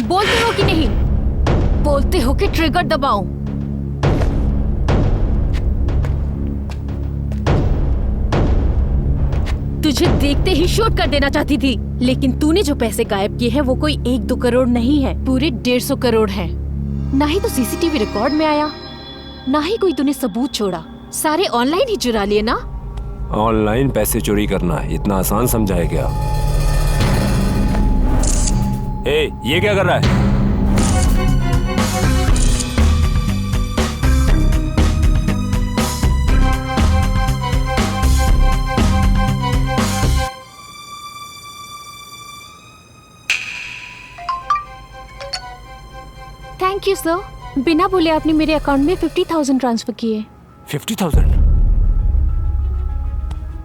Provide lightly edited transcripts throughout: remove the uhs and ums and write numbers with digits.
बोलते हो कि नहीं? बोलते हो कि ट्रिगर दबाओ? तुझे देखते ही शूट कर देना चाहती थी, लेकिन तूने जो पैसे गायब किए हैं वो कोई 1-2 करोड़ नहीं है, पूरे 150 करोड़ है। ना ही तो सीसीटीवी रिकॉर्ड में आया, ना ही कोई तूने सबूत छोड़ा। सारे ऑनलाइन ही चुरा लिए ना? ऑनलाइन पैसे चोरी करना इतना आसान समझा है क्या? ये क्या कर रहा है? Thank you sir. बिना बोले आपने मेरे अकाउंट में 50,000 ट्रांसफर किए। 50,000?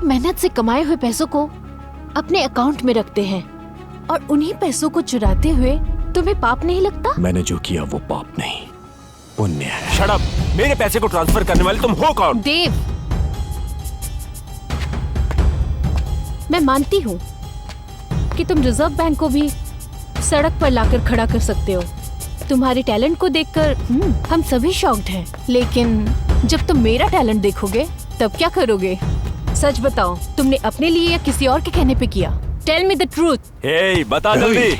मेहनत से कमाए हुए पैसों को अपने अकाउंट में रखते हैं और उन्हीं पैसों को चुराते हुए तुम्हें पाप नहीं लगता? मैंने जो किया वो पाप नहीं, पुण्य है। Shut up! मेरे पैसे को ट्रांसफर करने वाले तुम हो कौन? देव, मैं मानती हूँ कि तुम रिजर्व बैंक को भी सड़क पर लाकर खड़ा कर सकते हो। तुम्हारे टैलेंट को देखकर हम सभी शॉक्ड हैं। लेकिन जब तुम मेरा टैलेंट देखोगे तब क्या करोगे? सच बताओ, तुमने अपने लिए या किसी और के कहने पे किया? Tell me the truth. Hey, बता जल्दी।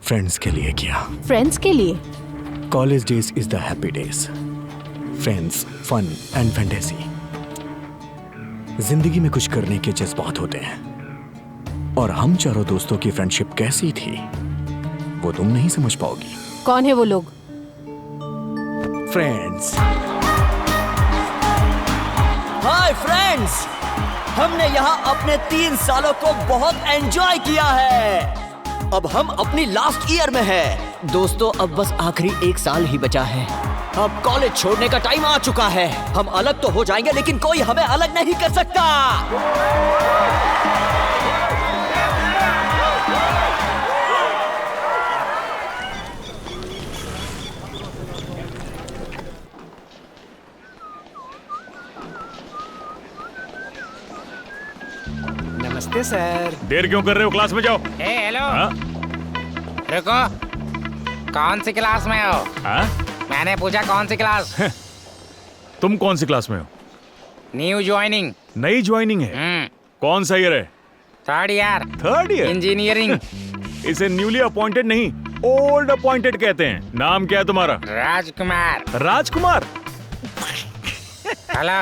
फ्रेंड्स के लिए किया। फ्रेंड्स के लिए? College days is the happy days. Friends, fun and fantasy. जिंदगी में कुछ करने के जज्बात होते हैं, और हम चारों दोस्तों की फ्रेंडशिप कैसी थी वो तुम नहीं समझ पाओगी। कौन है वो लोग? फ्रेंड्स। हाय फ्रेंड्स, हमने यहाँ अपने 3 सालों को बहुत एंजॉय किया है। अब हम अपनी लास्ट ईयर में हैं। दोस्तों, अब बस आखिरी 1 साल ही बचा है। अब कॉलेज छोड़ने का टाइम आ चुका है। हम अलग तो हो जाएंगे, लेकिन कोई हमें अलग नहीं कर सकता। नमस्ते सर। देर क्यों कर रहे हो? क्लास में जाओ। हेलो। हाँ? रुको, कौन सी क्लास में हो? हाँ? मैंने पूछा कौन सी क्लास? तुम कौन सी क्लास में हो? New joining. नई ज्वाइनिंग है? कौन सा ईयर है? 3rd year. 3rd year? Engineering. इसे न्यूली अपॉइंटेड नहीं, ओल्ड अपॉइंटेड कहते हैं। नाम क्या है तुम्हारा? राजकुमार। राजकुमार? हेलो।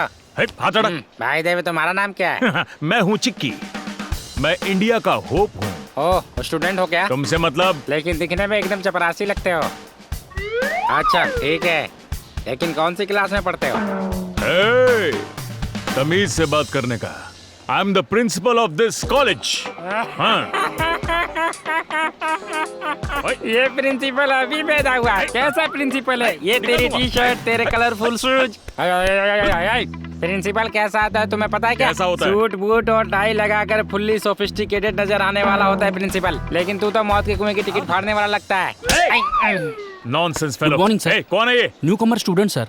हाथ हटा। भाई देव, तुम्हारा नाम क्या है? मैं हूँ चिक्की। मैं इंडिया का होप हूँ। ओह, स्टूडेंट हो क्या? तुमसे मतलब? लेकिन दिखने में एकदम चपरासी लगते हो। अच्छा ठीक है, लेकिन कौन सी क्लास में पढ़ते हो? तमीज से बात करने का। I am the principle of this college. ये प्रिंसिपल अभी पैदा हुआ? कैसा प्रिंसिपल है ये? तेरी टी शर्ट, तेरे कलरफुल शूज। प्रिंसिपल कैसा आता है तुम्हें पता है क्या? कैसा होता है? सूट बूट और टाई लगाकर फुल्ली सोफिस्टिकेटेड नजर आने वाला होता है प्रिंसिपल। लेकिन तू तो मौत के कुएं की टिकट फाड़ने वाला लगता है। Nonsense fellow. Good morning sir. कौन है ये? न्यू कमर स्टूडेंट सर।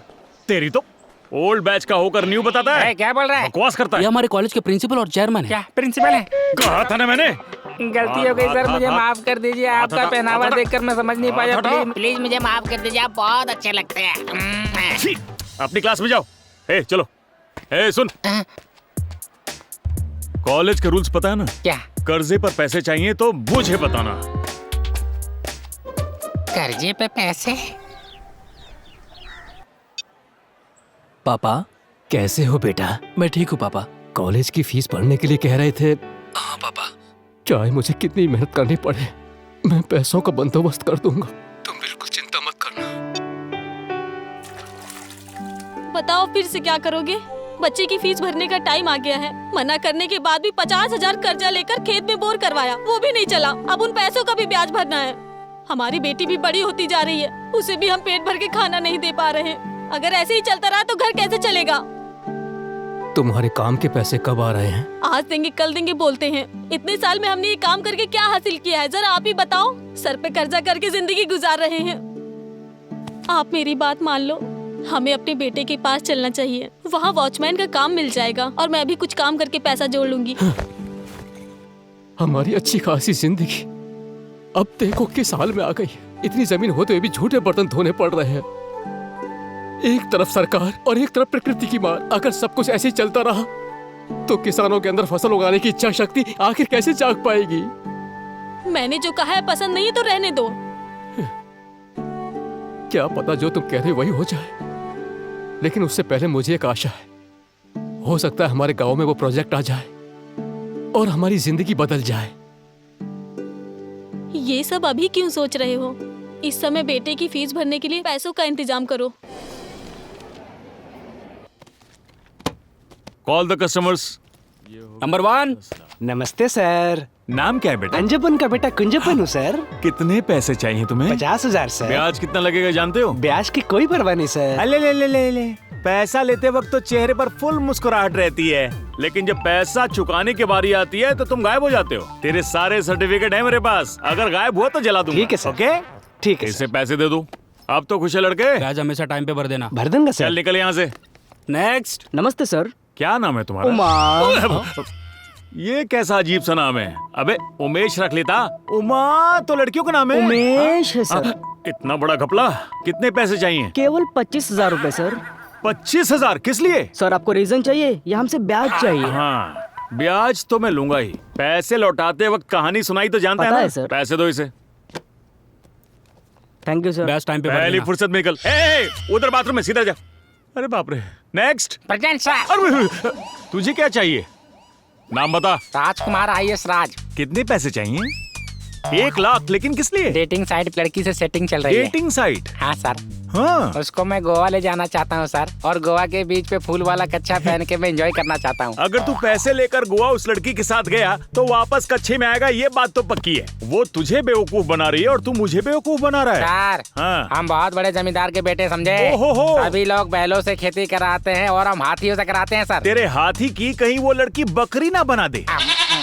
तेरी तो ओल्ड बैच का होकर न्यू बताता है। क्या बोल रहा है? बकवास करता है। ये हमारे कॉलेज के प्रिंसिपल और चेयरमैन है। क्या प्रिंसिपल है? कहा था ना मैंने। गलती हो गई सर, मुझे माफ कर दीजिए। आपका पहनावा देखकर मैं समझ नहीं पाया। प्लीज मुझे माफ कर दीजिए, आप बहुत अच्छे लगते हैं। अपनी क्लास में जाओ। चलो। सुन, कॉलेज के रूल्स पता है ना? क्या? कर्जे पर पैसे चाहिए तो मुझे बताना। कर्जे पे पैसे? पापा कैसे हो बेटा? मैं ठीक हूँ पापा। कॉलेज की फीस भरने के लिए कह रहे थे। हाँ पापा, चाहे मुझे कितनी मेहनत करनी पड़े मैं पैसों का बंदोबस्त कर दूंगा। तुम बिल्कुल चिंता मत करना। बताओ फिर से क्या करोगे? बच्चे की फीस भरने का टाइम आ गया है। मना करने के बाद भी 50,000 कर्जा लेकर खेत में बोर करवाया, वो भी नहीं चला। अब उन पैसों का भी ब्याज भरना है। हमारी बेटी भी बड़ी होती जा रही है, उसे भी हम पेट भर के खाना नहीं दे पा रहे हैं। अगर ऐसे ही चलता रहा तो घर कैसे चलेगा? तुम्हारे काम के पैसे कब आ रहे हैं? आज देंगे कल देंगे बोलते हैं। इतने साल में हमने ये काम करके क्या हासिल किया है, जरा आप ही बताओ। सर पे कर्जा करके जिंदगी गुजार रहे हैं। आप मेरी बात मान लो, हमें अपने बेटे के पास चलना चाहिए। वहाँ वॉचमैन का काम मिल जाएगा और मैं भी कुछ काम करके पैसा जोड़ लूंगी। हमारी अच्छी खासी जिंदगी अब देखो किस हाल में आ गई। इतनी जमीन होते हुए भी झूठे बर्तन धोने पड़ रहे हैं। एक तरफ सरकार और एक तरफ प्रकृति की मार। अगर सब कुछ ऐसे ही चलता रहा तो किसानों के अंदर फसल उगाने की इच्छा शक्ति आखिर कैसे जाग पाएगी? मैंने जो कहा है पसंद नहीं है तो रहने दो। क्या पता जो तुम कह रहे हो वही हो जाए, लेकिन उससे पहले मुझे एक आशा है। हो सकता है हमारे गांव में वो प्रोजेक्ट आ जाए और हमारी जिंदगी बदल जाए। ये सब अभी क्यों सोच रहे हो? इस समय बेटे की फीस भरने के लिए पैसों का इंतजाम करो। Call the customers. नंबर 1। नमस्ते सर। नाम क्या है बेटा? अंजपन का बेटा कुंजपन हूँ सर। कितने पैसे चाहिए तुम्हें? 50,000 सर। ब्याज कितना लगेगा जानते हो? ब्याज की कोई परवाह नहीं सर। ले ले ले ले ले। पैसा लेते वक्त तो चेहरे पर फुल मुस्कुराहट रहती है, लेकिन जब पैसा चुकाने की बारी आती है तो तुम गायब हो जाते हो। तेरे सारे सर्टिफिकेट है मेरे पास, अगर गायब हुआ तो जला दूंगा। ठीक है सर। ओके ठीक है इसे पैसे दे दो। अब तो खुश है लड़के। ब्याज हमेशा टाइम पे भर देना। भर दूंगा चल सर। निकल यहाँ से। नेक्स्ट। नमस्ते सर। क्या नाम है तुम्हारा? उमा। ये कैसा अजीब सा नाम है? अबे उमेश रख लेता। उमा तो लड़कियों का नाम है। उमेश है सर। इतना बड़ा घपला। कितने पैसे चाहिए? केवल 25,000 रूपए सर। 25,000 किस लिए? सर आपको रीजन चाहिए या हमसे ब्याज चाहिए? हाँ ब्याज तो मैं लूंगा ही। पैसे लौटाते वक्त कहानी सुनाई तो जानता पता है है ना? सर। पैसे दो इसे। Thank you sir. ब्याज टाइम पे भर पहली देना। फुर्सत में निकल। उधर बाथरूम में सीधा जा। अरे बाप रे। नेक्स्ट। Present sir. अरे तुझे क्या चाहिए? नाम बता। राजकुमार IAS राज। कितने पैसे चाहिए? 1 लाख। लेकिन किस लिए? डेटिंग साइट लड़की से सेटिंग चल रही है। Dating site? हाँ सर। हाँ उसको मैं गोवा ले जाना चाहता हूँ सर, और गोवा के बीच पे फूल वाला कच्छा पहन के मैं एंजॉय करना चाहता हूँ। अगर तू पैसे लेकर गोवा उस लड़की के साथ गया तो वापस कच्छे में आएगा, ये बात तो पक्की है। वो तुझे बेवकूफ बना रही है और तू मुझे बेवकूफ बना रहा है। सर हाँ। हम बहुत बड़े जमींदार के बेटे समझे। ओहो। सभी लोग बैलों से खेती कराते हैं और हम हाथियों से कराते हैं सर। तेरे हाथी की कहीं वो लड़की बकरी ना बना दे।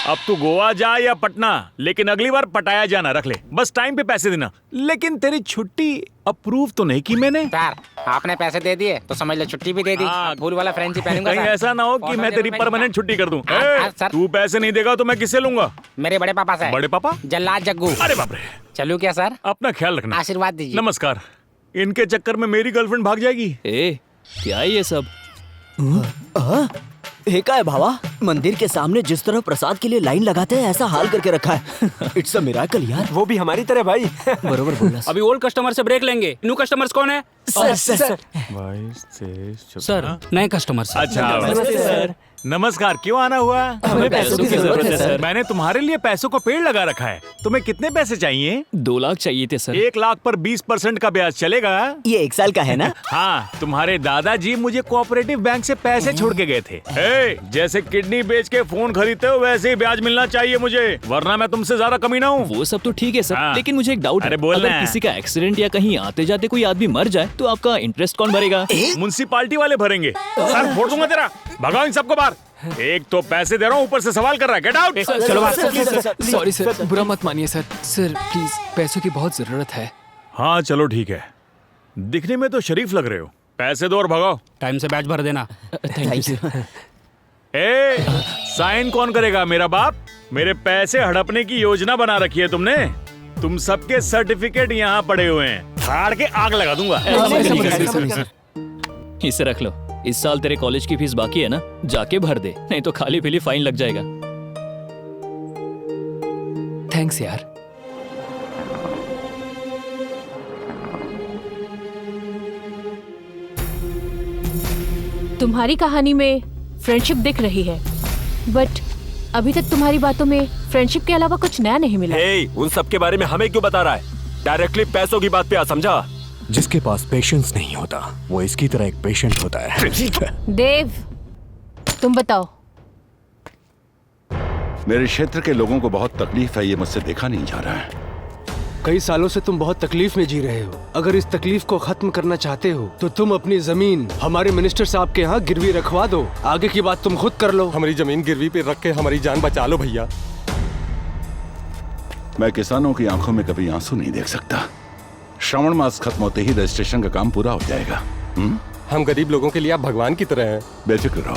अब तू गोवा जा या पटना, लेकिन अगली बार पटाया जाना रख ले। बस टाइम पे पैसे देना। लेकिन तेरी छुट्टी अप्रूव तो नहीं की मैंने। सर आपने पैसे दे दिए तो समझ लो छुट्टी भी दे दी। हाँ। फूल वाला फ्रेंची पहनूंगा कहीं सर। ऐसा ना हो कि फोटो मैं दे तेरी दो, परमानेंट छुट्टी कर दूं। हाँ, सर। तू पैसे नहीं देगा तो मैं किससे लूंगा? मेरे बड़े पापा से। बड़े पापा? जल्लाद जग्गू। अरे बाप रे। चलूं क्या सर? अपना ख्याल रखना। आशीर्वाद दीजिए। नमस्कार। इनके चक्कर में मेरी गर्लफ्रेंड भाग जाएगी। ए, क्या है ये सब? हे का है भावा? मंदिर के सामने जिस तरह प्रसाद के लिए लाइन लगाते हैं ऐसा हाल करके रखा है। इट्स अ मिरेकल यार। वो भी हमारी तरह भाई। बरोबर बोला अभी ओल्ड कस्टमर से ब्रेक लेंगे। न्यू कस्टमर्स कौन है? सर। 22, 23, सर नए कस्टमर सर। अच्छा नमस्ते सर। नमस्कार। क्यों आना हुआ? हमें पैसों की जरूरत है सर। मैंने तुम्हारे लिए पैसों का पेड़ लगा रखा है। तुम्हें कितने पैसे चाहिए? 2 लाख चाहिए थे सर। 1 लाख पर 20% का ब्याज चलेगा? ये 1 साल का है ना? हाँ, तुम्हारे दादाजी मुझे कोऑपरेटिव बैंक से पैसे छोड़ के गए थे। जैसे किडनी बेच के फोन खरीदते हो वैसे ही ब्याज मिलना चाहिए मुझे, वरना मैं तुमसे ज्यादा कमीना हूँ। वो सब तो ठीक है सर, हाँ। लेकिन मुझे एक डाउट है। अरे बोलना अगर है। किसी का एक्सीडेंट या कहीं आते जाते कोई आदमी मर जाए तो आपका इंटरेस्ट कौन भरेगा? म्युनिसिपालिटी वाले भरेंगे। सर फोड़ दूंगा तेरा। भगाओ इन सबको बाहर। एक तो पैसे दे रहा हूँ, ऊपर से सवाल कर रहा है। Get out. चलो बात। सॉरी सर, बुरा मत मानिए सर। सर प्लीज, पैसों की बहुत जरूरत है। हाँ चलो ठीक है। दिखने में तो शरीफ लग रहे हो। पैसे दो और भगाओ। टाइम से बैच भर देना। Thank you sir. साइन कौन करेगा? मेरा बाप। मेरे पैसे हड़पने की योजना बना रखी है तुमने। तुम सबके सर्टिफिकेट यहाँ पड़े हुए हैं, फाड़ के आग लगा दूंगा। इसे रख लो। इस साल तेरे कॉलेज की फीस बाकी है ना, जाके भर दे, नहीं तो खाली पीली फाइन लग जाएगा। थैंक्स यार। तुम्हारी कहानी में फ्रेंडशिप दिख रही है, बट अभी तक तुम्हारी बातों में फ्रेंडशिप के अलावा कुछ नया नहीं मिला। उन सब के बारे में हमें क्यों बता रहा है? डायरेक्टली पैसों की बात पे आ, समझा? जिसके पास पेशेंस नहीं होता वो इसकी तरह एक पेशेंट होता है। देव, तुम बताओ। मेरे क्षेत्र के लोगों को बहुत तकलीफ है, ये मुझसे देखा नहीं जा रहा है। कई सालों से तुम बहुत तकलीफ में जी रहे हो। अगर इस तकलीफ को खत्म करना चाहते हो तो तुम अपनी जमीन हमारे मिनिस्टर साहब के यहाँ गिरवी रखवा दो। आगे की बात तुम खुद कर लो। हमारी जमीन गिरवी पे रख के हमारी जान बचा लो भैया। मैं किसानों की आंखों में कभी आंसू नहीं देख सकता। श्रावण मास खत्म होते ही रजिस्ट्रेशन का काम पूरा हो जाएगा। हम गरीब लोगों के लिए आप भगवान की तरह हैं। बेफिक्र रहो।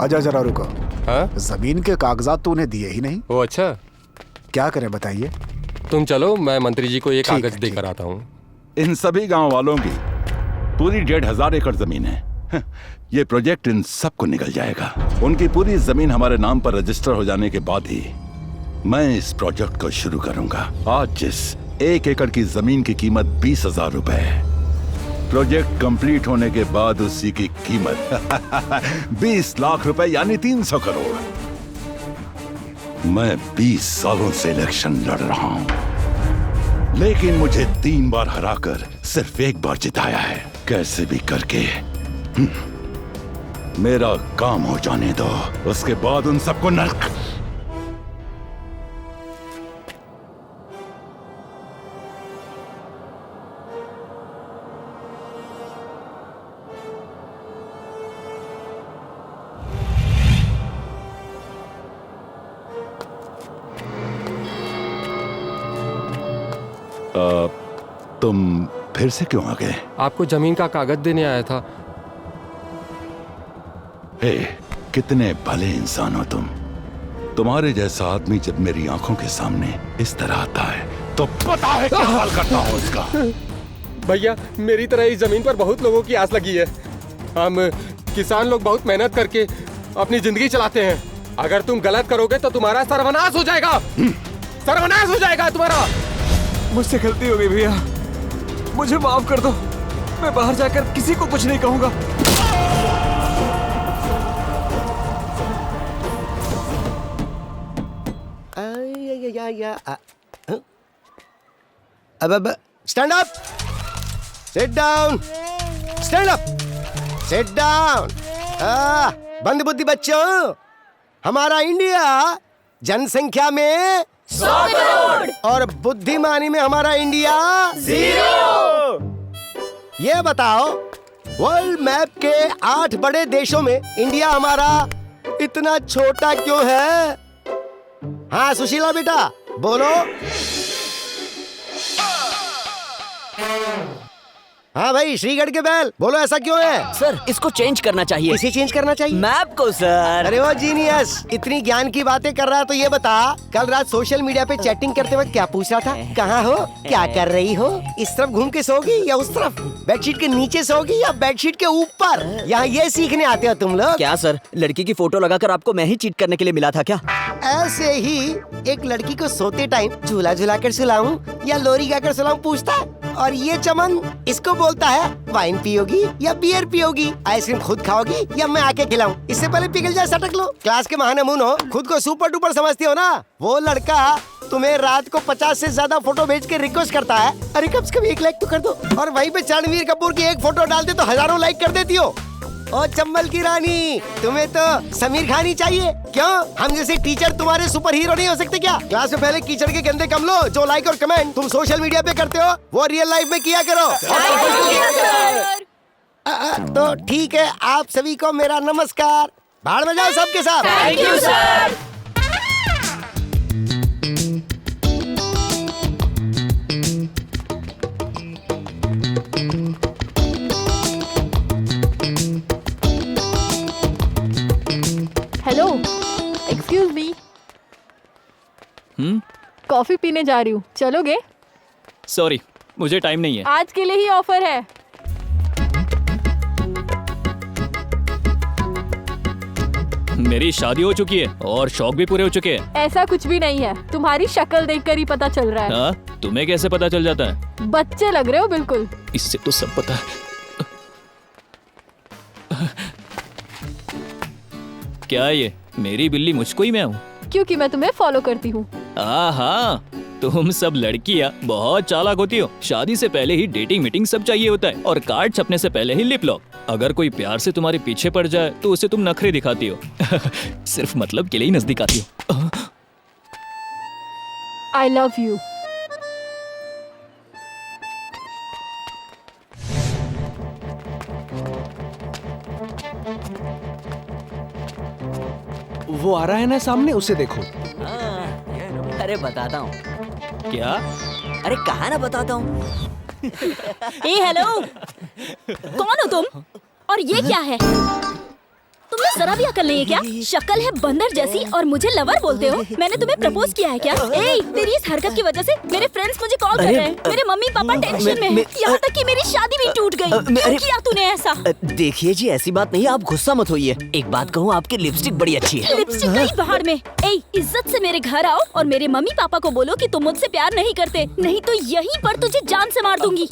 आजा जरा रुको। हाँ? जमीन के कागजात तो उन्हें दिए ही नहीं। ओ अच्छा, क्या करें बताइए। तुम चलो, मैं मंत्री जी को ये ठीक कागज है, देकर आता हूँ। इन सभी गांव वालों की पूरी 1,500 एकड़ जमीन है। ये प्रोजेक्ट इन सबको निकल जाएगा। उनकी पूरी जमीन हमारे नाम पर रजिस्टर हो जाने के बाद ही मैं इस प्रोजेक्ट को शुरू करूंगा। आज जिस 1 एकड़ की जमीन की कीमत 20,000 रुपए है, प्रोजेक्ट कंप्लीट होने के बाद उसी की कीमत 20 लाख रुपए यानी 300 करोड़। मैं 20 सालों से इलेक्शन लड़ रहा हूं, लेकिन मुझे 3 बार हराकर सिर्फ 1 बार जिताया है। कैसे भी करके मेरा काम हो जाने दो, उसके बाद उन सबको नर्क। तुम फिर से क्यों आ गए? आपको जमीन का कागज देने आया था। हे, कितने भले इंसान हो तुम। तुम्हारे जैसा आदमी जब मेरी आंखों के सामने इस तरह आता है तो पता है क्या हाल करता हूं उसका। भैया, मेरी तरह इस जमीन पर बहुत लोगों की आस लगी है। हम किसान लोग बहुत मेहनत करके अपनी जिंदगी चलाते हैं। अगर तुम गलत करोगे तो तुम्हारा सर्वनाश हो जाएगा। सर्वनाश हो जाएगा तुम्हारा। मुझसे गलती हो गई भैया, मुझे माफ कर दो। मैं बाहर जाकर किसी को कुछ नहीं कहूंगा। अब stand up, sit down, stand up, sit down. बंद बुद्धि बच्चों, हमारा इंडिया जनसंख्या में 100 करोड़ और बुद्धिमानी में हमारा इंडिया 0। ये बताओ, वर्ल्ड मैप के 8 बड़े देशों में इंडिया हमारा इतना छोटा क्यों है? हाँ सुशीला बेटा बोलो। हाँ भाई श्रीगढ़ के बैल बोलो, ऐसा क्यों है? सर इसको चेंज करना चाहिए। किसे चेंज करना चाहिए? मैप को सर। अरे वो जीनियस, इतनी ज्ञान की बातें कर रहा है तो ये बता, कल रात सोशल मीडिया पे चैटिंग करते वक्त क्या पूछ रहा था? कहाँ हो, क्या कर रही हो, इस तरफ घूम के सोगी या उस तरफ, बेडशीट के नीचे सोगी या बेडशीट के ऊपर? यहाँ ये सीखने आते हो तुम लोग? क्या सर, लड़की की फोटो लगाकर आपको मैं ही चीट करने के लिए मिला था क्या? ऐसे ही एक लड़की को सोते टाइम झूला झूला कर सुलाऊं या लोरी गाकर सुलाऊं पूछता है, और ये चमन इसको बोलता है वाइन पियोगी या बियर पियोगी, आइसक्रीम खुद खाओगी या मैं आके खिलाऊं? इससे पहले पिघल जाए सटक लो। क्लास के महानमून हो, खुद को सुपर डुपर समझती हो ना? वो लड़का तुम्हें रात को 50 से ज्यादा फोटो भेज के रिक्वेस्ट करता है, अरे कम से कम 1 लाइक तो कर दो, और वहीं पे रणवीर कपूर की एक फोटो डाल दे तो हजारों लाइक कर देती हो। ओ चंबल की रानी, तुम्हें तो समीर खान ही चाहिए। क्यों, हम जैसे टीचर तुम्हारे सुपर हीरो नहीं हो सकते क्या? क्लास में पहले कीचड़ के गंदे कम लो, जो लाइक और कमेंट तुम सोशल मीडिया पे करते हो वो रियल लाइफ में किया करो। तो ठीक है, आप सभी को मेरा नमस्कार। भाड़ में जाओ सबके साथ। Thank you sir. Hello, excuse me. Coffee पीने जा रही हूँ, चलोगे? सॉरी, मुझे टाइम नहीं है। आज के लिए ही ऑफर है। मेरी शादी हो चुकी है और शौक भी पूरे हो चुके हैं। ऐसा कुछ भी नहीं है, तुम्हारी शक्ल देखकर ही पता चल रहा है। हाँ, तुम्हें कैसे पता चल जाता है? बच्चे लग रहे हो बिल्कुल। इससे तो सब पता है। क्या ये मेरी बिल्ली मुझको ही मैं हूँ? क्योंकि मैं तुम्हें फॉलो करती हूँ। हाँ, तुम सब लड़कियाँ बहुत चालाक होती हो। शादी से पहले ही डेटिंग मीटिंग सब चाहिए होता है, और कार्ड छपने से पहले ही लिप लॉक। अगर कोई प्यार से तुम्हारे पीछे पड़ जाए तो उसे तुम नखरे दिखाती हो। सिर्फ मतलब के लिए ही नजदीक आती हो। I love you. वो आ रहा है ना सामने, उसे देखो। अरे बताता हूँ। क्या? अरे कहा ना बताता हूँ। ए हेलो, कौन हो तुम? और ये क्या है? तुम तुम्हें जरा भी अकल नहीं है क्या? शक्ल है बंदर जैसी और मुझे लवर बोलते हो? मैंने तुम्हें प्रपोज किया है क्या? ए, तेरी इस हरकत की वजह से मेरे फ्रेंड्स मुझे कॉल कर रहे हैं। मेरे मम्मी पापा टेंशन में हैं। यहाँ तक कि मेरी शादी भी टूट गई। क्यों किया तूने ऐसा? देखिए जी, ऐसी बात नहीं है, आप गुस्सा मत होइए। एक बात कहूँ, आपकी लिपस्टिक बड़ी अच्छी है। लिपस्टिक कहीं बाहर में। ए, इज्जत से मेरे घर आओ और मेरे मम्मी पापा को बोलो कि तुम मुझसे प्यार नहीं करते, नहीं तो यहीं पर तुझे जान से मार दूंगी।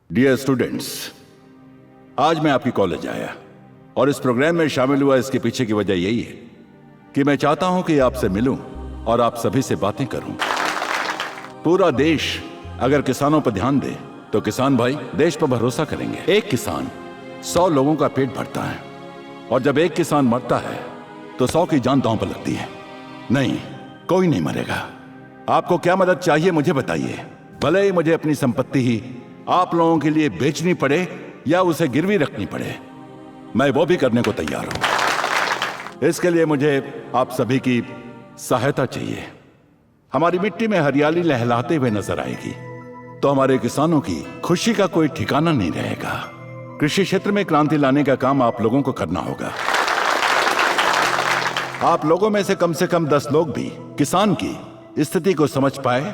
डियर स्टूडेंट्स, आज मैं आपकी कॉलेज आया और इस प्रोग्राम में शामिल हुआ। इसके पीछे की वजह यही है कि मैं चाहता हूं कि आपसे मिलूं और आप सभी से बातें करूं। पूरा देश अगर किसानों पर ध्यान दे तो किसान भाई देश पर भरोसा करेंगे। एक किसान 100 लोगों का पेट भरता है और जब एक किसान मरता है तो 100 की जान दांव पर लगती है। नहीं, कोई नहीं मरेगा। आपको क्या मदद चाहिए मुझे बताइए। भले ही मुझे अपनी संपत्ति ही आप लोगों के लिए बेचनी पड़े या उसे गिरवी रखनी पड़े, मैं वो भी करने को तैयार हूं। इसके लिए मुझे आप सभी की सहायता चाहिए। हमारी मिट्टी में हरियाली लहलाते हुए नजर आएगी तो हमारे किसानों की खुशी का कोई ठिकाना नहीं रहेगा। कृषि क्षेत्र में क्रांति लाने का काम आप लोगों को करना होगा। आप लोगों में से कम 10 लोग भी किसान की स्थिति को समझ पाए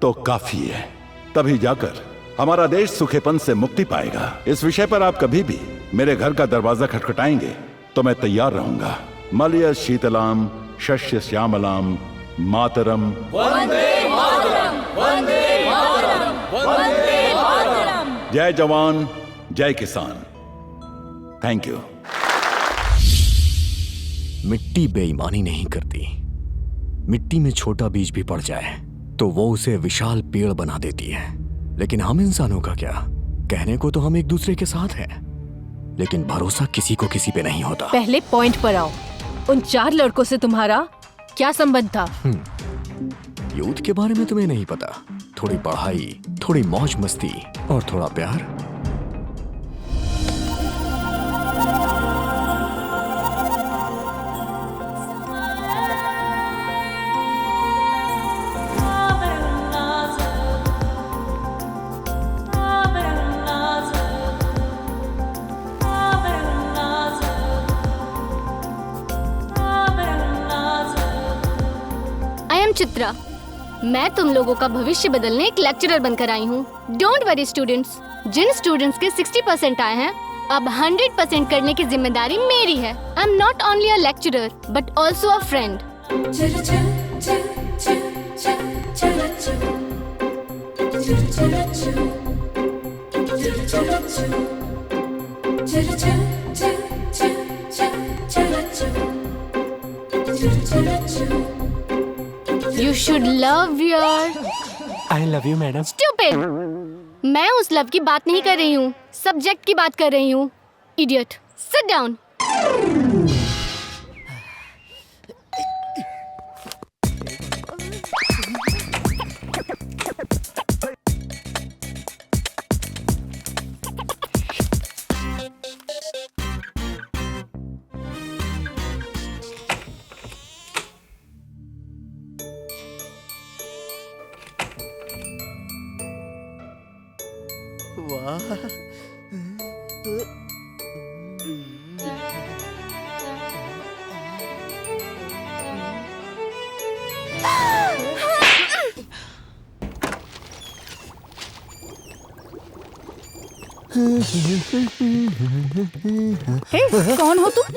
तो काफी है। तभी जाकर हमारा देश सूखेपन से मुक्ति पाएगा। इस विषय पर आप कभी भी मेरे घर का दरवाजा खटखटाएंगे तो मैं तैयार रहूंगा। मलय शीतलाम शस्य श्यामलाम मातरम वंदे मातरम, वंदे मातरम, वंदे मातरम। जय जवान जय किसान। Thank you. मिट्टी बेईमानी नहीं करती। मिट्टी में छोटा बीज भी पड़ जाए तो वो उसे विशाल पेड़ बना देती है। लेकिन हम इंसानों का क्या? कहने को तो हम एक दूसरे के साथ हैं, लेकिन भरोसा किसी को किसी पे नहीं होता। पहले पॉइंट पर आओ। उन 4 लड़कों से तुम्हारा क्या संबंध था? यूथ के बारे में तुम्हें नहीं पता। थोड़ी पढ़ाई, थोड़ी मौज मस्ती और थोड़ा प्यार। चित्रा, मैं तुम लोगों का भविष्य बदलने एक लेक्चरर बनकर आई हूँ। डोंट वरी स्टूडेंट्स, जिन स्टूडेंट्स के 60% आए हैं अब 100% करने की जिम्मेदारी मेरी है। I am not only a lecturer but also a friend. You should love your... I love you, madam. Stupid! मैं उस लव की बात नहीं कर रही हूँ, सब्जेक्ट की बात कर रही हूँ। Idiot! Sit down. वाह, कौन हो तुम?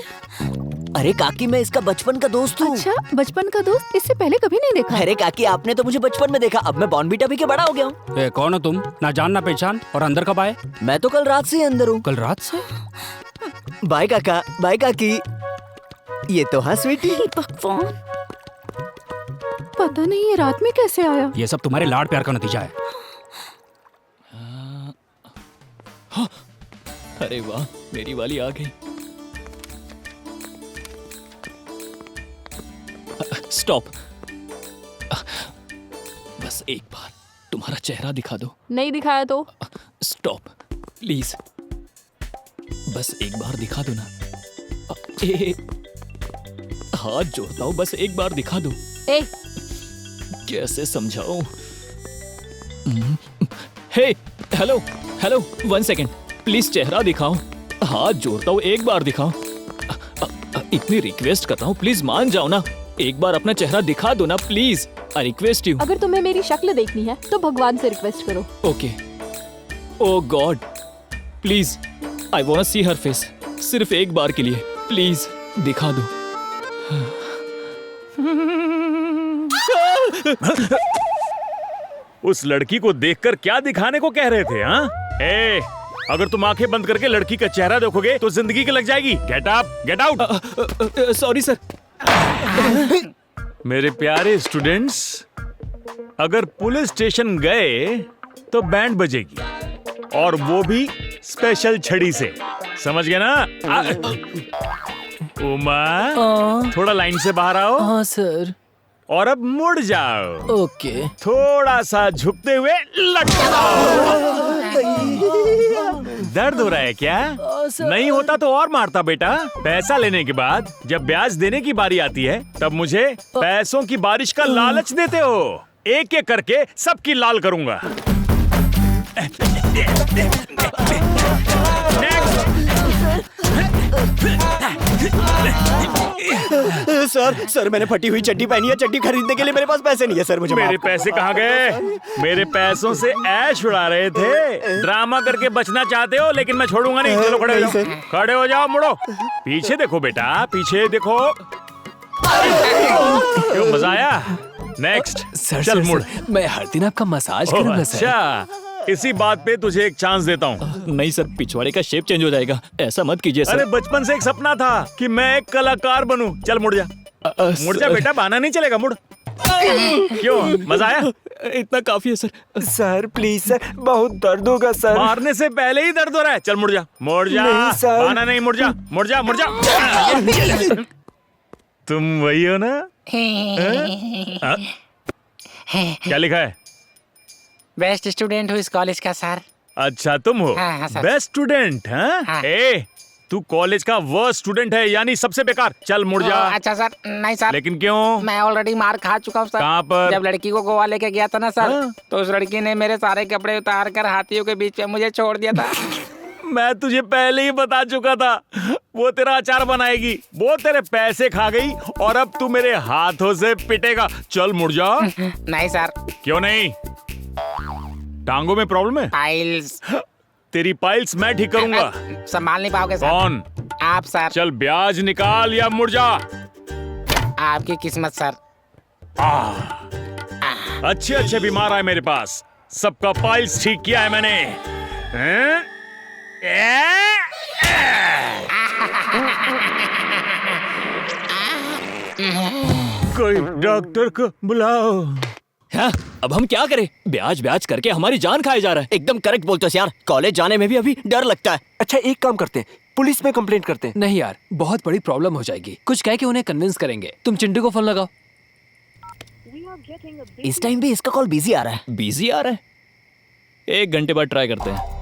अरे काकी, मैं इसका बचपन का दोस्त हूँ। अच्छा, बचपन का दोस्त? इससे पहले कभी नहीं देखा। अरे काकी, आपने तो मुझे बचपन में देखा, अब मैं बॉर्नवीटा पी के बड़ा हो गया हूँ। कौन हो तुम? ना जान ना पहचान, और अंदर कब आए? मैं तो कल रात से ही अंदर हूँ। कल रात से? बाय काका, बाय काकी। ये तो हाँ स्वीटी। फोन पता नहीं ये रात में कैसे आया। ये सब तुम्हारे लाड प्यार का नतीजा है। अरे वाह, मेरी वाली आ गई। स्टॉप। बस एक बार तुम्हारा चेहरा दिखा दो। नहीं दिखाया तो? स्टॉप प्लीज, बस एक बार दिखा दो ना। हाथ जोड़ता हूँ, बस एक बार दिखा दो। कैसे समझाऊं? हे, हेलो हेलो, 1 सेकेंड प्लीज, चेहरा दिखाओ। हाथ जोड़ता हूँ, एक बार दिखाओ। इतनी रिक्वेस्ट करता हूँ, प्लीज मान जाओ ना। एक बार अपना चेहरा दिखा दो ना प्लीज। I request you. अगर तुम्हें मेरी शक्ल देखनी है तो भगवान से रिक्वेस्ट करो। Okay. O God, please I want to see her face. सिर्फ एक बार के लिए प्लीज दिखा दो। उस लड़की को देखकर क्या दिखाने को कह रहे थे? हाँ, ए, अगर तुम आंखें बंद करके लड़की का चेहरा देखोगे तो जिंदगी की लग जाएगी। Get up, get out. Sorry sir. मेरे प्यारे स्टूडेंट्स, अगर पुलिस स्टेशन गए तो बैंड बजेगी, और वो भी स्पेशल छड़ी से। समझ गए ना? उमा, थोड़ा लाइन से बाहर आओ। हाँ सर। और अब मुड़ जाओ। ओके। थोड़ा सा झुकते हुए लटकाओ। दर्द हो रहा है क्या? नहीं होता तो और मारता बेटा। पैसा लेने के बाद जब ब्याज देने की बारी आती है तब मुझे पैसों की बारिश का लालच देते हो। एक एक करके सबकी लाल करूंगा। सर मैंने फटी हुई चड्डी पहनी है। चड्डी खरीदने के लिए मेरे पास पैसे नहीं है सर। मुझे मेरे पैसे कहाँ गए? मेरे पैसों से ऐश उड़ा रहे थे। ड्रामा करके बचना चाहते हो, लेकिन मैं छोड़ूंगा नहीं। चलो खड़े हो जाओ, खड़े हो जाओ, मुड़ो। पीछे देखो बेटा, पीछे देखो। क्यों, मजा आया? नेक्स्ट। सर, चल सर, मुड़। मैं हर दिन आपका मसाज करूंगा सर। अच्छा, इसी बात पे तुझे एक चांस देता हूँ। नहीं सर, पिछवाड़े का शेप चेंज हो जाएगा। ऐसा मत कीजिए सर। अरे बचपन से एक सपना था कि मैं एक कलाकार बनूं। चल मुड़ जा, मुड़ जा बेटा, बहाना नहीं चलेगा, मुड़। क्यों, मजा आया? इतना काफी है सर। सर प्लीज सर, बहुत दर्द होगा सर। मारने से पहले ही दर्द हो रहा है। चल मुड़ जा, मुड़ जा। नहीं सर। बहाना नहीं, मुड़ जा, मुड़ जा, मुड़ जा। तुम वही हो ना? क्या लिखा है? बेस्ट स्टूडेंट हूँ इस कॉलेज का सर। अच्छा तुम हो? हाँ, सर। Best student? हाँ? ए, तू कॉलेज का वर्स्ट स्टूडेंट है, यानी सबसे बेकार। चल मुड़ जा। अच्छा सर। नहीं सर। लेकिन क्यों? मैं ऑलरेडी मार खा चुका हूँ सर। कहाँ पर? जब लड़की को गोवा लेके गया था ना सर, तो उस लड़की ने मेरे सारे कपड़े उतार कर हाथियों के बीच में मुझे छोड़ दिया था। मैं तुझे पहले ही बता चुका था, वो तेरा अचार बनाएगी। वो तेरे पैसे खा गई और अब तू मेरे हाथों से पिटेगा। चल मुड़ जा। नहीं सर। क्यों नहीं? टांगों में प्रॉब्लम है? पाइल्स। तेरी पाइल्स मैं ठीक करूंगा। संभाल नहीं पाओगे सर। कौन? आप सर। चल ब्याज निकाल या मुड़ जा। आपकी किस्मत सर। अच्छे अच्छे बीमार आए मेरे पास, सबका पाइल्स ठीक किया है मैंने। हैं? कोई डॉक्टर को बुलाओ। हाँ, अब हम क्या करें? ब्याज ब्याज करके हमारी जान खाया जा रहा है। एकदम करेक्ट बोलते हो यार। कॉलेज जाने में भी अभी डर लगता है। अच्छा एक काम करते हैं, पुलिस में कंप्लेंट करते हैं। नहीं यार, बहुत बड़ी प्रॉब्लम हो जाएगी। कुछ कह के उन्हें कन्विंस करेंगे। तुम चिंटू को फोन लगाओ। इस टाइम भी इसका कॉल बिजी आ रहा है। बिजी आ रहा है? 1 घंटे बाद ट्राई करते हैं।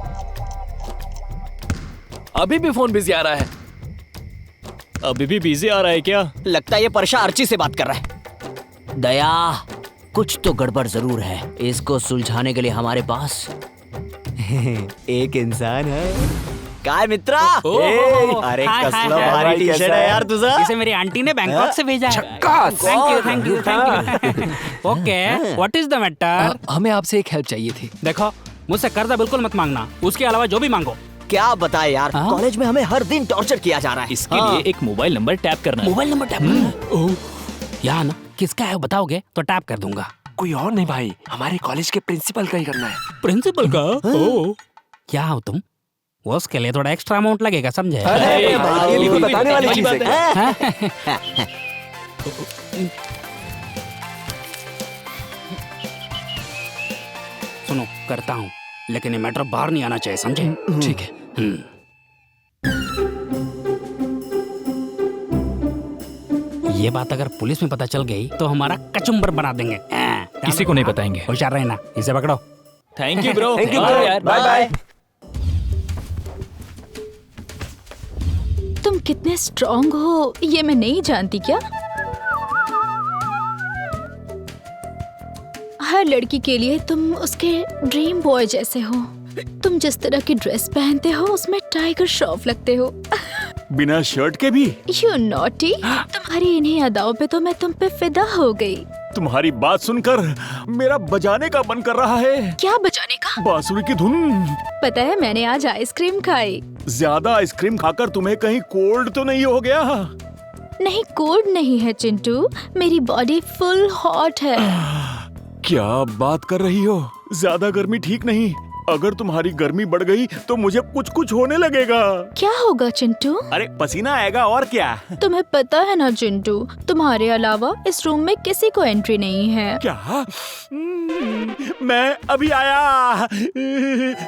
अभी भी फोन बिजी आ रहा है। अभी भी बिजी आ रहा है क्या? लगता है ये परशा अर्ची से बात कर रहा है। दया, कुछ तो गड़बड़ जरूर है। इसको सुलझाने के लिए हमारे पास एक इंसान है। काय मित्रा? अरे कसला भारी टी शर्ट है यार तुझा। इसे मेरी आंटी ने बैंकॉक से भेजा है। Thank you thank you thank you. Okay, what is the matter? हमें आपसे एक हेल्प चाहिए थी। देखो, मुझसे कर्जा बिल्कुल मत मांगना, उसके अलावा जो भी मांगो। क्या बताए यार, कॉलेज में हमें हर दिन टॉर्चर किया जा रहा है। इसके लिए एक मोबाइल नंबर टैप करना है। मोबाइल नंबर टैप करना? यहाँ ना, किसका है बताओगे तो टैप कर दूंगा। कोई और नहीं भाई, हमारे कॉलेज के प्रिंसिपल का ही करना है। प्रिंसिपल का? ओह, क्या हो तुम? वो उसके लिए थोड़ा एक्स्ट्रा अमाउंट लगेगा, समझे? अरे भाई, ये भी बताने वाली चीज है। सुनो, करता हूँ, लेकिन ये मैटर बाहर नहीं आना चाहिए, समझे? ठीक है। ये बात अगर पुलिस में पता चल गई तो हमारा कचुम्बर बना देंगे। किसी को नहीं बताएंगे। होशियार रहना, इसे पकड़ो। Thank you bro. Thank you यार, बाय बाय। तुम कितने स्ट्रॉन्ग हो ये मैं नहीं जानती क्या? हर लड़की के लिए तुम उसके ड्रीम बॉय जैसे हो। तुम जिस तरह की ड्रेस पहनते हो उसमें टाइगर श्रॉफ लगते हो। बिना शर्ट के भी? You naughty. तुम्हारी इन्हीं अदाओं पे तो मैं तुम पे फिदा हो गई। तुम्हारी बात सुनकर मेरा बजाने का मन कर रहा है। क्या बजाने का? बांसुरी की धुन। पता है मैंने आज आइसक्रीम खाई। ज्यादा आइसक्रीम खाकर तुम्हें कहीं कोल्ड तो नहीं हो गया? नहीं, कोल्ड नहीं है चिंटू, मेरी बॉडी फुल हॉट है। क्या बात कर रही हो? ज्यादा गर्मी ठीक नहीं। अगर तुम्हारी गर्मी बढ़ गई तो मुझे कुछ कुछ होने लगेगा। क्या होगा चिंटू? अरे पसीना आएगा और क्या। तुम्हें पता है ना चिंटू, तुम्हारे अलावा इस रूम में किसी को एंट्री नहीं है। क्या? मैं अभी आया।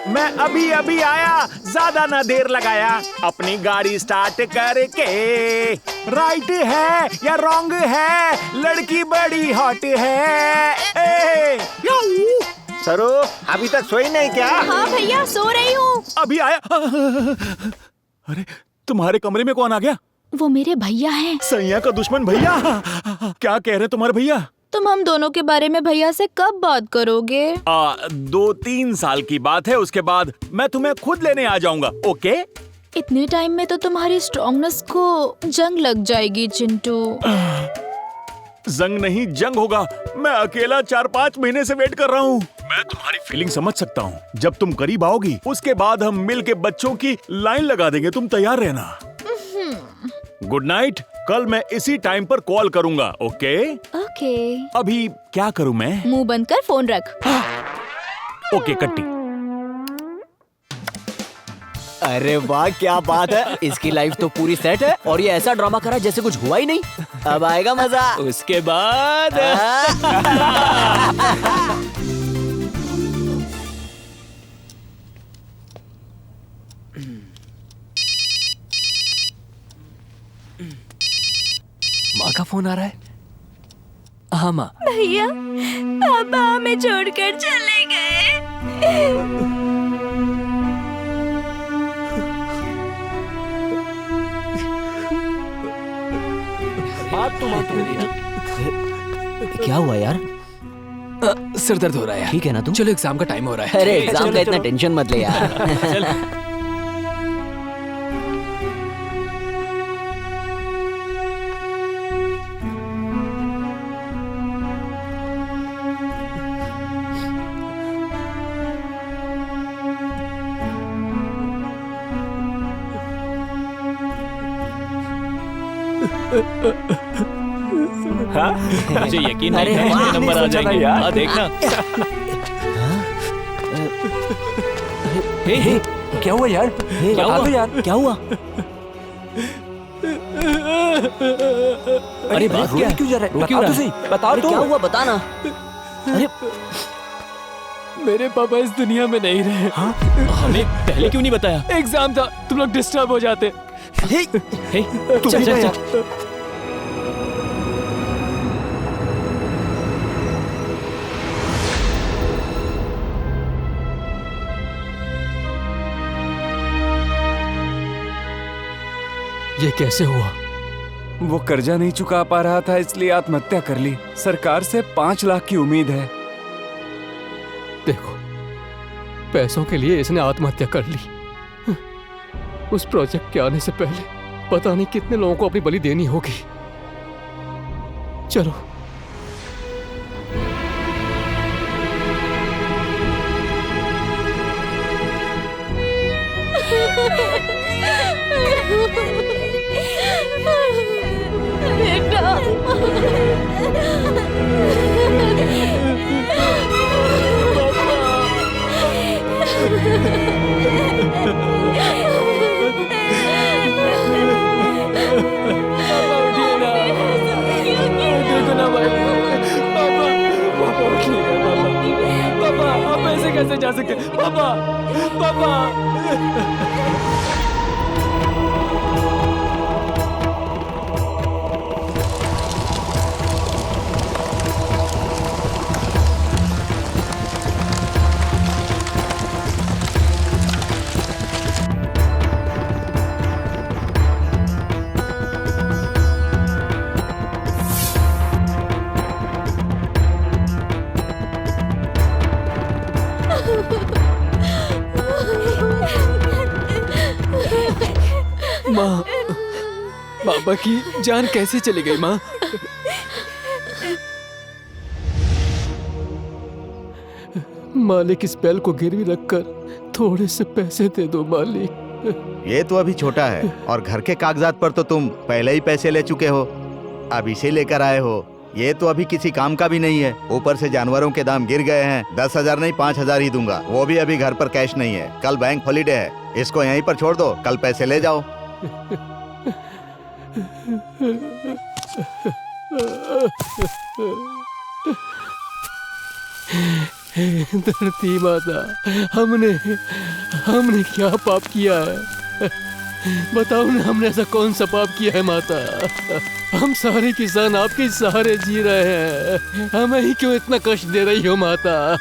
मैं अभी आया। ज्यादा ना देर लगाया। अपनी गाड़ी स्टार्ट करके। राइट है या रॉन्ग है? लड़की बड़ी हॉट है। सरो, अभी तक सोई नहीं क्या? हाँ भैया, सो रही हूँ। अभी आया। अरे तुम्हारे कमरे में कौन आ गया? वो मेरे भैया हैं। सैया का दुश्मन भैया। क्या कह रहे तुम्हारे भैया? तुम हम दोनों के बारे में भैया से कब बात करोगे? 2-3 साल की बात है, उसके बाद मैं तुम्हें खुद लेने आ जाऊंगा। ओके? इतने टाइम में तो तुम्हारी स्ट्रॉन्गनेस को जंग लग जाएगी चिंटू। जंग नहीं, जंग होगा। मैं अकेला 4-5 महीने से वेट कर रहा हूँ। मैं तुम्हारी फीलिंग समझ सकता हूँ। जब तुम करीब आओगी उसके बाद हम मिल के बच्चों की लाइन लगा देंगे। तुम तैयार रहना। Good night. कल मैं इसी टाइम पर कॉल करूँगा। ओके? ओके। अभी क्या करूँ मैं? मुंह बंद कर फोन रख। ओके कट्टी। अरे वाह, क्या बात है। इसकी लाइफ तो पूरी सेट है और ये ऐसा ड्रामा करा जैसे कुछ हुआ ही नहीं। अब आएगा मजा। उसके बाद माँ का फोन आ रहा है। हाँ माँ। भैया, पापा हमें छोड़कर चले गए। क्या हुआ यार? सिर दर्द हो रहा है यार। ठीक है ना तुम? चलो एग्जाम का टाइम हो रहा है। अरे एग्जाम का इतना टेंशन मत ले यार। मुझे यकीन नहीं है कि नंबर आ जाएंगे। हाँ देखना। हे, क्या हुआ यार? क्या हुआ यार? क्या हुआ? अरे बात क्या? क्यों जा रहा है? बता तो सही। बता तो। क्या हुआ? बता ना। अरे मेरे पापा इस दुनिया में नहीं रहे। हाँ? हमें पहले क्यों नहीं बताया? एग्जाम था, तुम लोग डिस्टर्ब हो जाते। चल चल चल। ये कैसे हुआ? वो कर्जा नहीं चुका पा रहा था इसलिए आत्महत्या कर ली। सरकार से 5 लाख की उम्मीद है। देखो, पैसों के लिए इसने आत्महत्या कर ली। उस प्रोजेक्ट के आने से पहले पता नहीं कितने लोगों को अपनी बलि देनी होगी। चलो। पापा, आप ऐसे कैसे जा सकते? पापा, पापा। माँ, पापा की जान कैसे चली गई माँ? मालिक, इस बैल को गिरवी रखकर थोड़े से पैसे दे दो मालिक। ये तो अभी छोटा है और घर के कागजात पर तो तुम पहले ही पैसे ले चुके हो, अब इसे लेकर आए हो। ये तो अभी किसी काम का भी नहीं है, ऊपर से जानवरों के दाम गिर गए हैं। 10,000 नहीं 5,000 ही दूंगा, वो भी अभी घर पर कैश नहीं है। कल बैंक हॉलीडे है, इसको यहीं पर छोड़ दो, कल पैसे ले जाओ। धरती माता, हमने क्या पाप किया है? बताओ ना, हमने ऐसा कौन सा पाप किया है माता? हम सारे किसान आपके सहारे जी रहे हैं, हमें ही क्यों इतना कष्ट दे रही हो माता?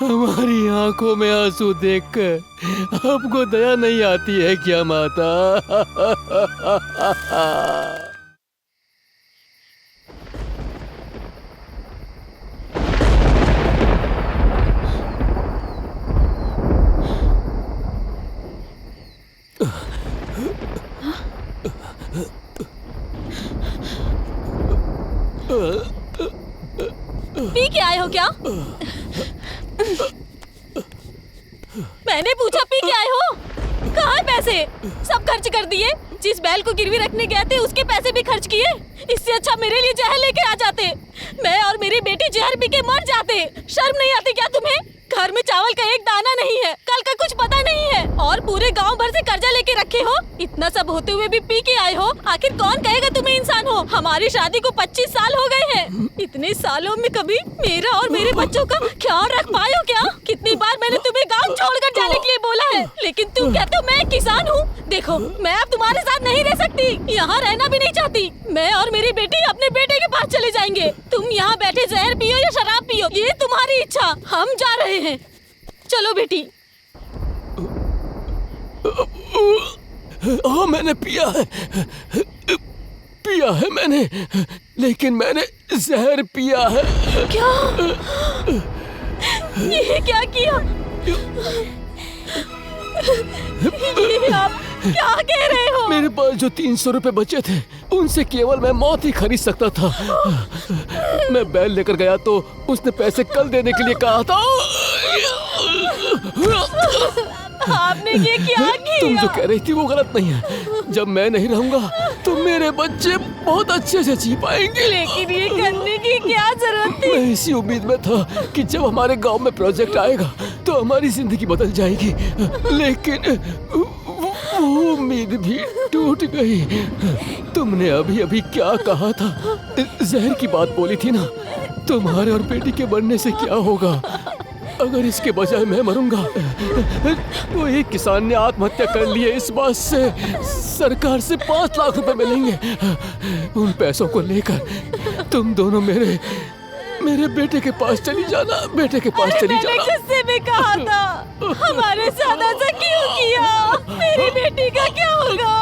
हमारी आंखों में आंसू देखकर आपको दया नहीं आती है क्या माता? पी के आए हो क्या? मैंने पूछा पी के आए हो? कहाँ है पैसे? सब खर्च कर दिए। जिस बैल को गिरवी रखने गए थे उसके पैसे भी खर्च किए। इससे अच्छा मेरे लिए जहर लेके आ जाते, मैं और मेरी बेटी जहर पी के मर जाते। शर्म नहीं आती क्या तुम्हें? घर में चावल का एक दाना नहीं है, कल का कुछ पता नहीं है, और पूरे गांव भर से कर्जा लेके रखे हो। इतना सब होते हुए भी पी के आए हो। आखिर कौन कहेगा तुम्हें इंसान हो? हमारी शादी को 25 साल हो गए हैं। इतने सालों में कभी मेरा और मेरे बच्चों का ख्याल रख पाए हो क्या? कितनी बार मैंने तुम्हें गाँव छोड़कर जाने के लिए बोला है, लेकिन तुम कहते हो मैं किसान हूँ। देखो, मैं अब तुम्हारे साथ नहीं रह सकती, यहाँ रहना भी नहीं चाहती। मैं और मेरी बेटी अपने बेटे के पास चले जाएंगे। तुम यहाँ बैठे जहर पियो या शराब पियो, ये तुम्हारी इच्छा। हम जा रहे हैं, चलो बेटी। हाँ, मैंने पिया है मैंने, लेकिन मैंने जहर पिया है। क्या? ये क्या किया? ये आप क्या कह रहे हो? मेरे पास जो 300 रुपए बचे थे, उनसे केवल मैं मौत ही खरीद सकता था। मैं बैल लेकर गया तो उसने पैसे कल देने के लिए कहा था। आपने ये क्या किया? तुम जो कह रही थी वो गलत नहीं है। जब मैं नहीं रहूंगा तो मेरे बच्चे बहुत अच्छे से जी पाएंगे। लेकिन ये करने की क्या जरूरत थी? मैं इसी उम्मीद में था कि जब हमारे गांव में प्रोजेक्ट आएगा तो हमारी जिंदगी बदल जाएगी, लेकिन वो उम्मीद भी टूट गई। तुमने अभी अभी क्या कहा था? जहर की बात बोली थी ना। तुम्हारे और बेटी के बनने से क्या होगा अगर इसके बजाय मैं मरूंगा? तो एक किसान ने आत्महत्या कर ली है, इस बात से सरकार से 5 लाख रुपए मिलेंगे। उन पैसों को लेकर तुम दोनों मेरे बेटे के पास चली जाना, बेटे के पास चली जाना। मैंने जिससे भी कहा था, हमारे साथ ऐसा क्यों किया? मेरी बेटी का क्या होगा?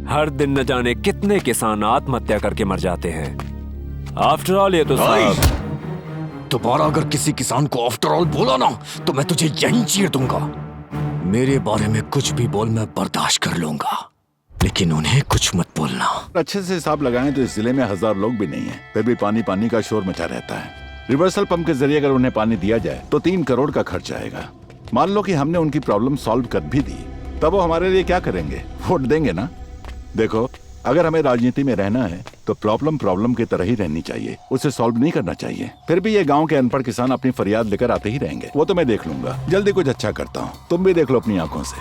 हर दिन न जाने कितने किसान आत्महत्या करके मर जाते हैं। आफ्टर ऑल ये तो सब। दोबारा अगर किसी किसान को आफ्टर ऑल बोला ना तो मैं तुझे यहीं चीर दूंगा। मेरे बारे में कुछ भी बोल, मैं बर्दाश्त कर लूंगा, लेकिन उन्हें कुछ मत बोलना। अच्छे से हिसाब लगाएं तो इस जिले में 1000 लोग भी नहीं है, फिर भी पानी पानी का शोर मचा रहता है। रिवर्सल पंप के जरिए अगर उन्हें पानी दिया जाए तो 3 करोड़ का खर्च आएगा। मान लो कि हमने उनकी प्रॉब्लम सॉल्व कर भी दी, तब वो हमारे लिए क्या करेंगे? वोट देंगे ना। देखो, अगर हमें राजनीति में रहना है तो प्रॉब्लम की तरह ही रहनी चाहिए, उसे सॉल्व नहीं करना चाहिए। फिर भी ये गांव के अनपढ़ किसान अपनी फरियाद लेकर आते ही रहेंगे। वो तो मैं देख लूंगा, जल्दी कुछ अच्छा करता हूँ। तुम भी देख लो अपनी आंखों से।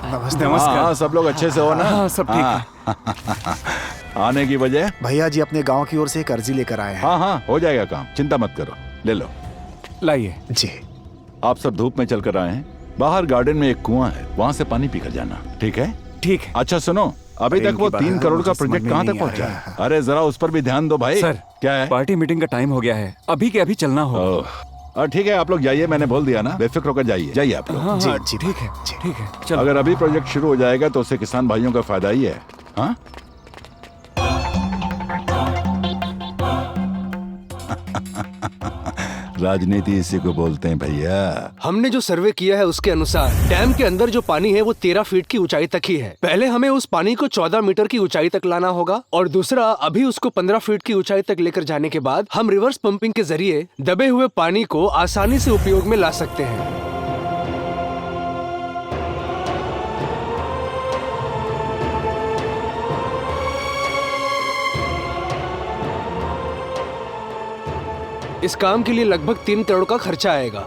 नमस्कार। हाँ, सब लोग अच्छे से हो ना? हाँ, सब ठीक है। आने की वजह? भैया जी अपने गांव की ओर से एक अर्जी लेकर आए हैं। हाँ, हो जाएगा काम, चिंता मत करो। ले लो। लाइए जी। आप सब धूप में चलकर आए हैं, बाहर गार्डन में एक कुआं है, वहाँ से पानी पीकर जाना, ठीक है? ठीक है। अच्छा सुनो, अभी तक वो 3 करोड़ का प्रोजेक्ट कहाँ तक पहुँचा है? अरे जरा उस पर भी ध्यान दो भाई। सर, क्या है? पार्टी मीटिंग का टाइम हो गया है, अभी के अभी चलना होगा। ठीक है, आप लोग जाइए, मैंने बोल दिया ना, बेफिक्र होकर जाइए आप लोग। हाँ, जी ठीक है, चलो। अगर अभी प्रोजेक्ट शुरू हो जाएगा तो उससे किसान भाइयों का फायदा ही है। हाँ, राजनीति इसी को बोलते हैं भैया। हमने जो सर्वे किया है उसके अनुसार डैम के अंदर जो पानी है वो 13 फीट की ऊंचाई तक ही है। पहले हमें उस पानी को 14 मीटर की ऊंचाई तक लाना होगा और दूसरा अभी उसको 15 फीट की ऊंचाई तक लेकर जाने के बाद हम रिवर्स पंपिंग के जरिए दबे हुए पानी को आसानी से उपयोग में ला सकते हैं। इस काम के लिए लगभग 3 करोड़ का खर्चा आएगा।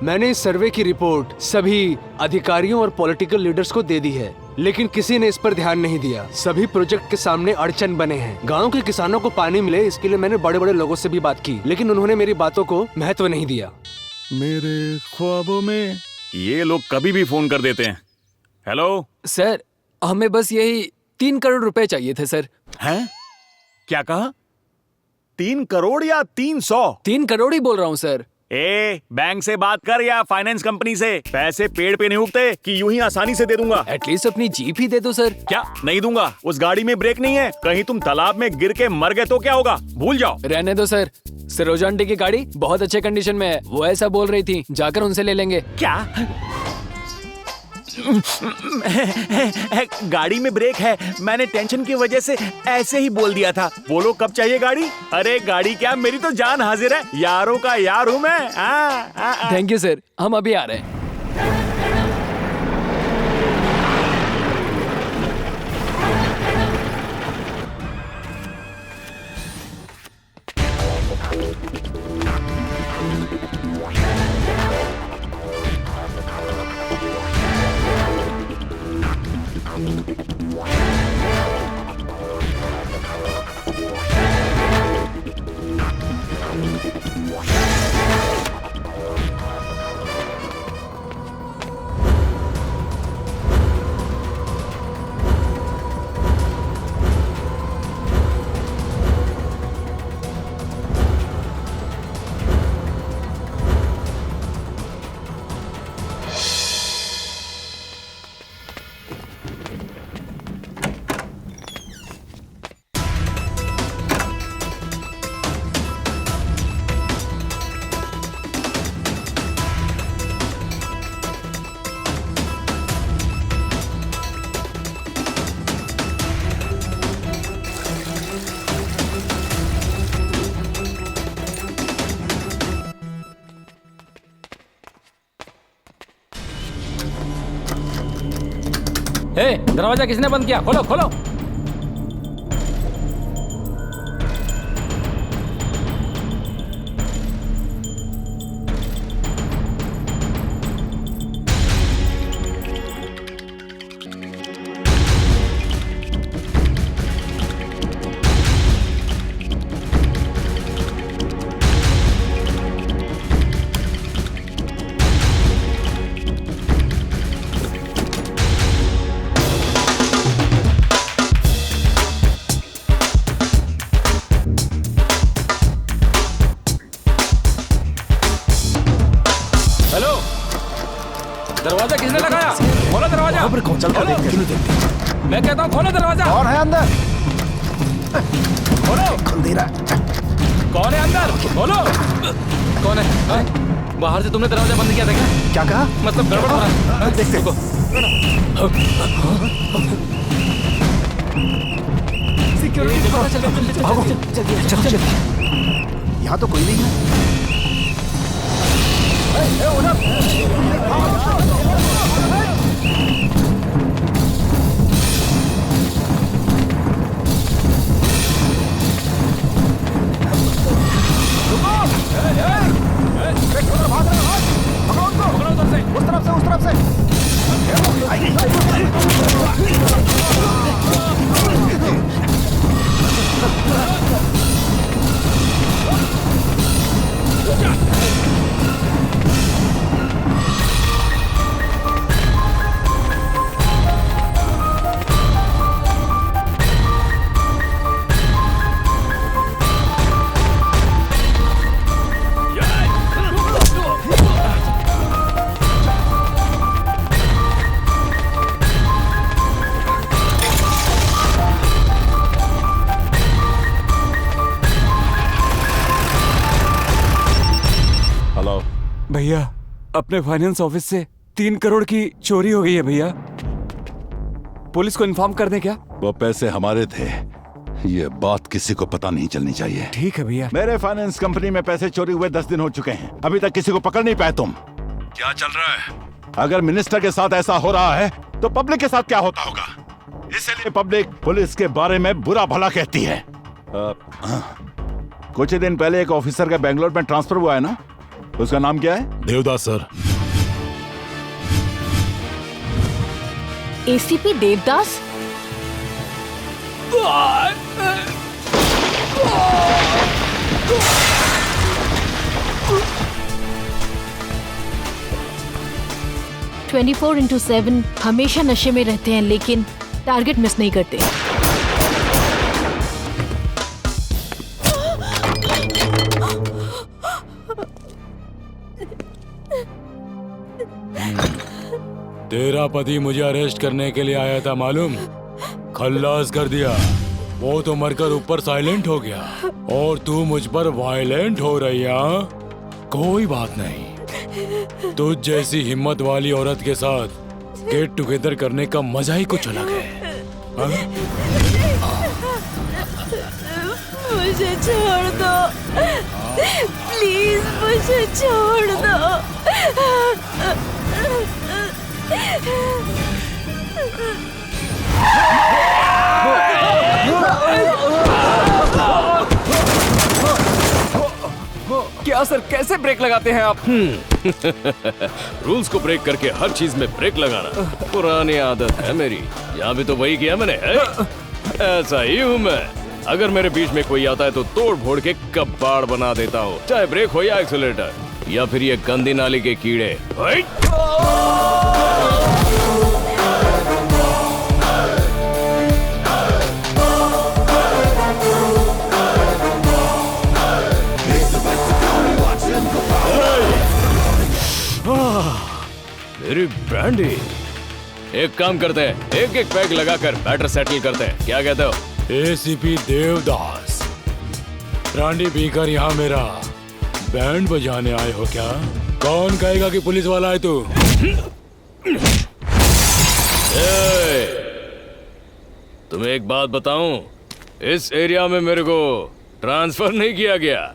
मैंने इस सर्वे की रिपोर्ट सभी अधिकारियों और पॉलिटिकल लीडर्स को दे दी है, लेकिन किसी ने इस पर ध्यान नहीं दिया। सभी प्रोजेक्ट के सामने अड़चन बने हैं। गांव के किसानों को पानी मिले इसके लिए मैंने बड़े बड़े लोगों से भी बात की, लेकिन उन्होंने मेरी बातों को महत्व नहीं दिया। मेरे ख्वाबों में ये लोग कभी भी फोन कर देते हैं। हेलो सर, हमें बस यही 3 करोड़ रुपए चाहिए थे सर। हैं? क्या कहा? 3 करोड़ या 300? 3 करोड़ ही बोल रहा हूँ सर। बैंक से बात कर या फाइनेंस कंपनी से। पैसे पेड़ पे नहीं उगते कि यूं ही आसानी से दे दूंगा। एटलीस्ट अपनी जीप ही दे दो सर। क्या नहीं दूंगा? उस गाड़ी में ब्रेक नहीं है। कहीं तुम तालाब में गिर के मर गए तो क्या होगा? भूल जाओ। रहने दो सर। सरोजा आंटी की गाड़ी बहुत अच्छे कंडीशन में है, वो ऐसा बोल रही थी। जाकर उनसे ले लेंगे। क्या? गाड़ी में ब्रेक है। मैंने टेंशन की वजह से ऐसे ही बोल दिया था। बोलो कब चाहिए गाड़ी? अरे गाड़ी क्या, मेरी तो जान हाजिर है। यारों का यार हूँ मैं। थैंक यू सर, हम अभी आ रहे हैं। दरवाजा किसने बंद किया? खोलो खोलो। दरवाजा किसने लगाया? खोलो दरवाजा। कौन चल कर देखते? मैं कहता हूँ खोलो दरवाजा। कौन है अंदर? खोलो। खुल दे रहा है। कौन है अंदर? खोलो। कौन है? बाहर से तुमने दरवाजा बंद किया था क्या? क्या कहा? मतलब गड़बड़ हो रहा है। देखते। सिक्योरिटी भागो। चल। यहाँ तो कोई नहीं है। उस तरफ से। भैया, अपने फाइनेंस ऑफिस से 3 करोड़ की चोरी हो गई है भैया। पुलिस को इन्फॉर्म कर दे क्या? वो पैसे हमारे थे, ये बात किसी को पता नहीं चलनी चाहिए। ठीक है भैया। मेरे फाइनेंस कंपनी में पैसे चोरी हुए 10 दिन हो चुके हैं, अभी तक किसी को पकड़ नहीं पाए तुम। क्या चल रहा है? अगर मिनिस्टर के साथ ऐसा हो रहा है तो पब्लिक के साथ क्या होता होगा? इसलिए पब्लिक पुलिस के बारे में बुरा भला कहती है। कुछ ही दिन पहले एक ऑफिसर का बेंगलोर में ट्रांसफर हुआ है ना, उसका नाम क्या है? देवदास सर। एसीपी देवदास? 24/7 हमेशा नशे में रहते हैं, लेकिन टारगेट मिस नहीं करते। तेरा पति मुझे अरेस्ट करने के लिए आया था मालूम, खल्लास कर दिया। वो तो मरकर ऊपर साइलेंट हो गया और तू मुझ पर वायलेंट हो रही है। कोई बात नहीं, तुझ जैसी हिम्मत वाली औरत के साथ गेट टुगेदर करने का मजा ही कुछ अलग है। मुझे छोड़ दो, प्लीज मुझे छोड़ दो। क्या सर, कैसे ब्रेक लगाते हैं आप? रूल्स को ब्रेक करके हर चीज में ब्रेक लगाना पुरानी आदत है मेरी। यहाँ भी तो वही किया मैंने है? ऐसा ही हूँ मैं। अगर मेरे बीच में कोई आता है तो तोड़ फोड़ के कबाड़ बना देता हूँ, चाहे ब्रेक हो या एक्सीलरेटर या फिर ये गंदी नाली के कीड़े। मेरी ब्रांडी, एक काम करते हैं, एक एक पैग लगाकर मैटर सेटल करते हैं, क्या कहते हो? एसीपी देवदास, ब्रांडी पीकर यहाँ मेरा बैंड बजाने आए हो क्या? कौन कहेगा कि पुलिस वाला है तू? तुम्हें एक बात बताऊं, इस एरिया में मेरे को ट्रांसफर नहीं किया गया।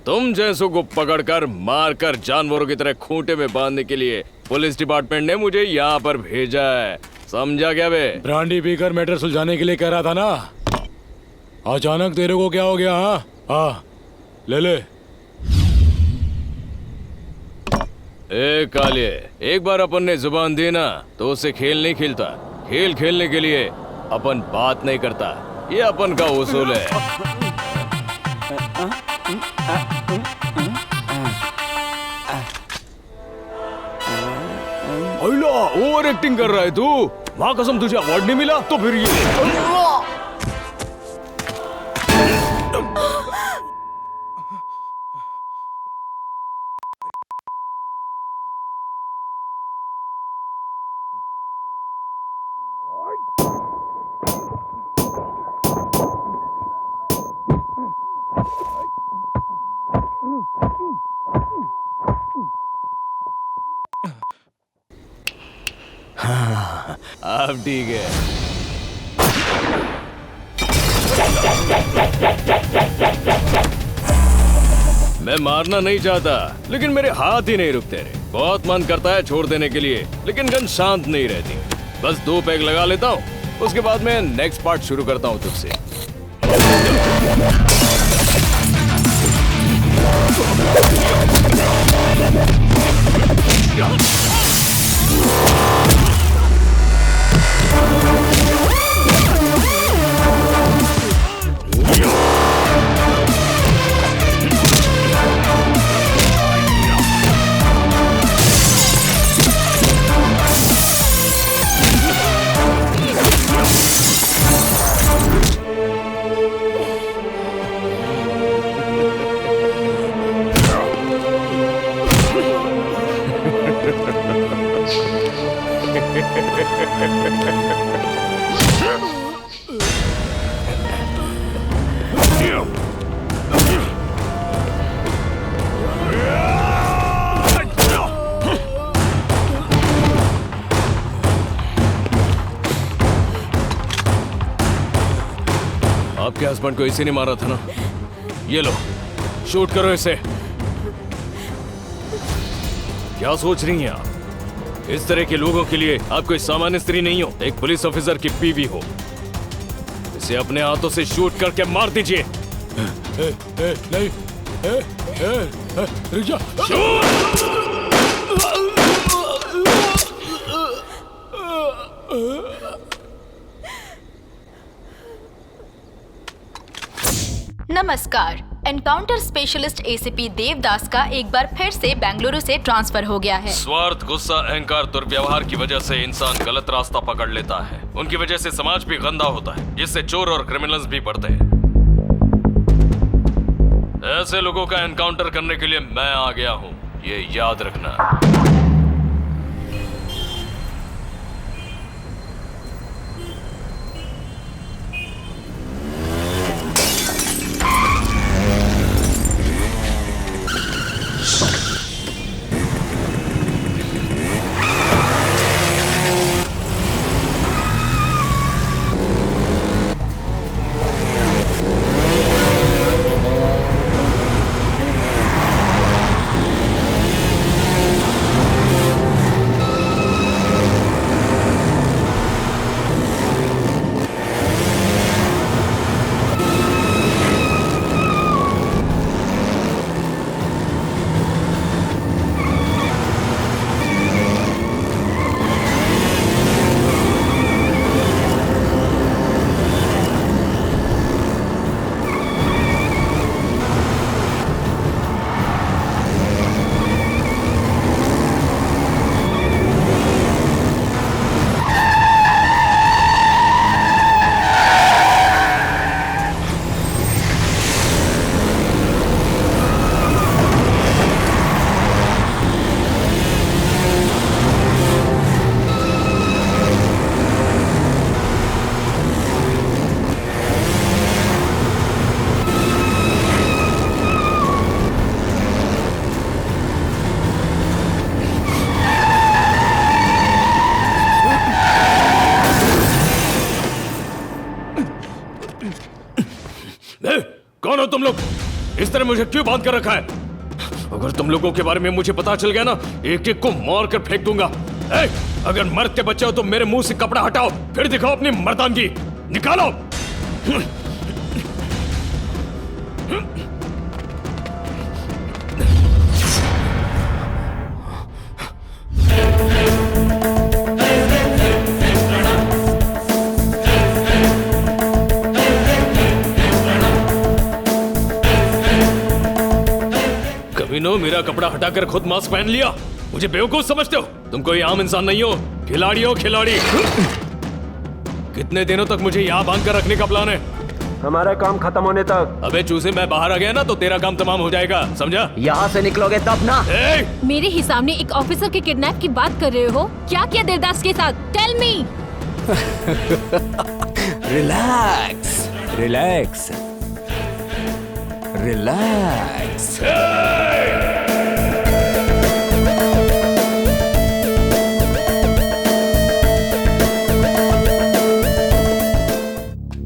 तुम जैसों को पकड़कर मारकर जानवरों की तरह खूंटे में बांधने के लिए पुलिस डिपार्टमेंट ने मुझे यहाँ पर भेजा है, समझा क्या बे? ब्रांडी पीकर मैटर सुलझाने के लिए कह रहा था ना, अचानक तेरे को क्या हो गया? हाँ, ले ले। ए कालिए, एक बार अपन ने जुबान दी ना तो उससे खेल नहीं खेलता। खेल खेलने के लिए अपन बात नहीं करता, ये अपन का उसूल है। ओवर एक्टिंग कर रहा है तू। माँ कसम तुझे अवार्ड नहीं मिला तो फिर ये हाँ, अब ठीक है। मैं मारना नहीं चाहता, लेकिन मेरे हाथ ही नहीं रुकते रे। बहुत मन करता है छोड़ देने के लिए, लेकिन गन शांत नहीं रहती। बस 2 पैग लगा लेता हूँ, उसके बाद मैं नेक्स्ट पार्ट शुरू करता हूँ तुझसे। आपके हस्बैंड को इसी ने मारा था ना? ये लो, शूट करो इसे। क्या सोच रही हैं आप? इस तरह के लोगों के लिए आप कोई सामान्य स्त्री नहीं हो, एक पुलिस ऑफिसर की बीवी हो। इसे अपने हाथों से शूट करके मार दीजिए। नहीं, रुक जा। नमस्कार। एनकाउंटर स्पेशलिस्ट एसीपी देवदास का एक बार फिर से बेंगलुरु से ट्रांसफर हो गया है। स्वार्थ, गुस्सा, अहंकार, दुर्व्यवहार की वजह से इंसान गलत रास्ता पकड़ लेता है। उनकी वजह से समाज भी गंदा होता है, जिससे चोर और क्रिमिनल्स भी बढ़ते हैं। ऐसे लोगों का एनकाउंटर करने के लिए मैं आ गया हूँ, ये याद रखना। कौन हो तुम लोग? इस तरह मुझे क्यों बांध कर रखा है? अगर तुम लोगों के बारे में मुझे पता चल गया ना, एक एक को मार कर फेंक दूंगा। अगर मर्द के बच्चे हो तो मेरे मुंह से कपड़ा हटाओ, फिर दिखाओ अपनी मर्दानगी। निकालो। मेरा कपड़ा हटाकर खुद मास्क पहन लिया। मुझे बेवकूफ समझते हो? तुम कोई आम इंसान नहीं हो, खिलाड़ी हो, खिलाड़ी। कितने दिनों तक मुझे यहाँ बांध कर रखने का प्लान है? हमारा काम खत्म होने तक। अबे चूसे, मैं बाहर आ गया ना तो तेरा काम तमाम हो जाएगा, समझा? यहाँ से निकलोगे तब ना। मेरे ही सामने एक ऑफिसर के किडनैप की बात कर रहे हो? क्या किया देवदास के साथ? Tell me. Relax, relax, relax.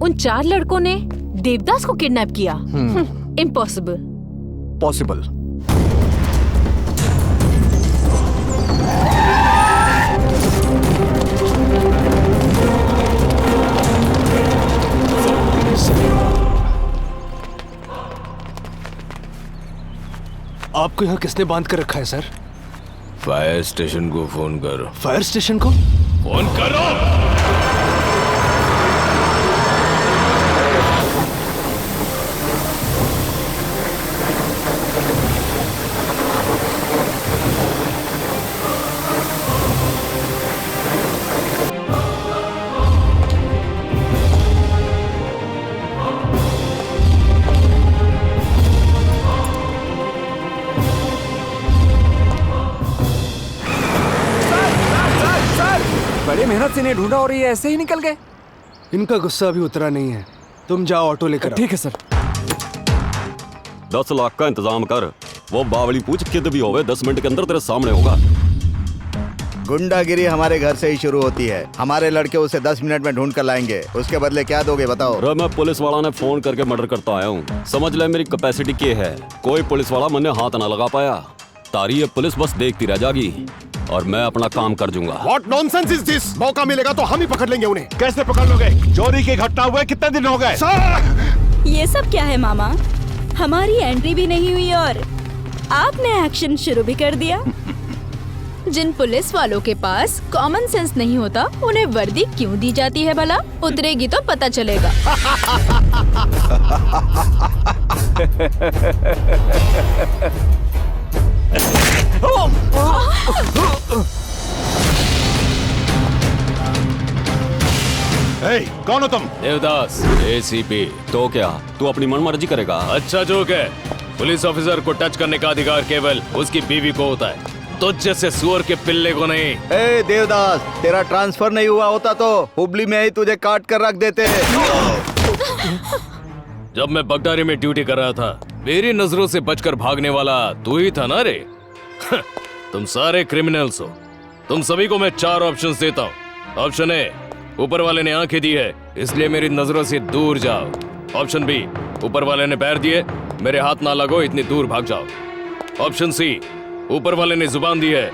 उन 4 लड़कों ने देवदास को किडनैप किया? इम्पॉसिबल। पॉसिबल। आपको यहाँ किसने बांध कर रखा है सर? फायर स्टेशन को फोन करो। फायर स्टेशन को फोन करो। बड़ी मेहनत से नहीं ढूंढा और ये ऐसे ही निकल गए। इनका गुस्सा अभी उतरा नहीं है। तुम जाओ ऑटो लेकर। ठीक है सर। 10 लाख का इंतजाम कर। वो बावली पूछ किद भी होवे 10 मिनट के अंदर तेरे सामने होगा। गुंडागिरी हमारे घर से ही शुरू होती है। हमारे लड़के उसे 10 मिनट में ढूंढ कर लाएंगे। उसके बदले क्या दोगे बताओ? रे मैं पुलिस वाला ने फोन करके मर्डर करता आया हूँ। समझ ले मेरी कैपेसिटी क्या है। कोई पुलिस वाला मैंने हाथ ना लगा पाया। तारी ये पुलिस बस देखती रह जाएगी और मैं अपना काम कर दूंगा। What nonsense is this? मौका मिलेगा तो हम ही पकड़ लेंगे उन्हें। कैसे पकड़ लोगे? चोरी की घटना हुए कितने दिन हो गए? ये सब क्या है मामा? हमारी एंट्री भी नहीं हुई और आपने एक्शन शुरू भी कर दिया। जिन पुलिस वालों के पास कॉमन सेंस नहीं होता उन्हें वर्दी क्यों दी जाती है भला? उतरेगी तो पता चलेगा। कौन हो तुम? देवदास, एसीपी। तो क्या तू अपनी मनमर्जी करेगा? अच्छा जोक है। पुलिस ऑफिसर को टच करने का अधिकार केवल उसकी बीवी को होता है, तुझ जैसे सुअर के पिल्ले को नहीं। ए देवदास, तेरा ट्रांसफर नहीं हुआ होता तो हुबली में ही तुझे काट कर रख देते। जब मैं बगदारी में ड्यूटी कर रहा था, मेरी नजरों से बचकर भागने वाला तू ही था ना रे। तुम सारे क्रिमिनल्स हो। तुम सभी को मैं 4 ऑप्शंस देता हूँ। ऑप्शन ए, ऊपर वाले ने आंखें दी है इसलिए मेरी नजरों से दूर जाओ। ऑप्शन बी, ऊपर वाले ने पैर दिए, मेरे हाथ ना लगो, इतनी दूर भाग जाओ। ऑप्शन सी, ऊपर वाले ने जुबान दी है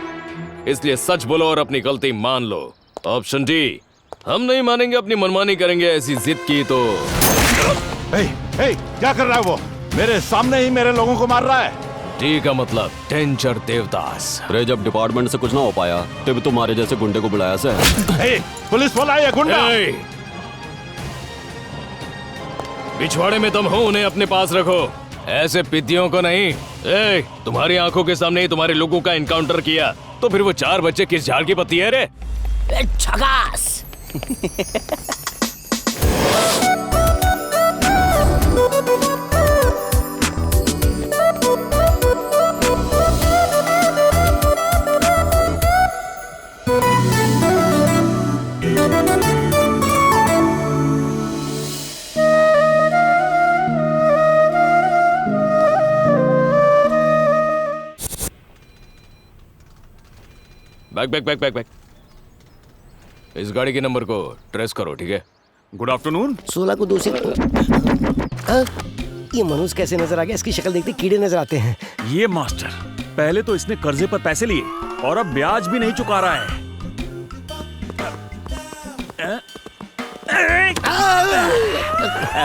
इसलिए सच बोलो और अपनी गलती मान लो। ऑप्शन डी, हम नहीं मानेंगे, अपनी मनमानी करेंगे, ऐसी जिद की तो। क्या कर रहा है वो? मेरे सामने ही मेरे लोगों को मार रहा है। डी का मतलब डेंजर देवदास। रे जब डिपार्टमेंट से कुछ ना हो पाया तब तुम्हारे जैसे गुंडे को बुलाया से। पुलिस वाला है गुंडा। पिछवाड़े में तुम हो, उन्हें अपने पास रखो, ऐसे पिद्दियों को नहीं। तुम्हारी आंखों के सामने ही तुम्हारे लोगों का एनकाउंटर किया तो फिर वो 4 बच्चे किस झाड़ की पत्ती है रे? झकास। बैक। इस गाड़ी के नंबर को ट्रेस करो, ठीक है? Good afternoon. 16 को 2 से ये मनुष्य कैसे नजर आ गया? इसकी शक्ल देखते कीड़े नजर आते हैं। ये मास्टर, पहले तो इसने कर्जे पर पैसे लिए और अब ब्याज भी नहीं चुका रहा है।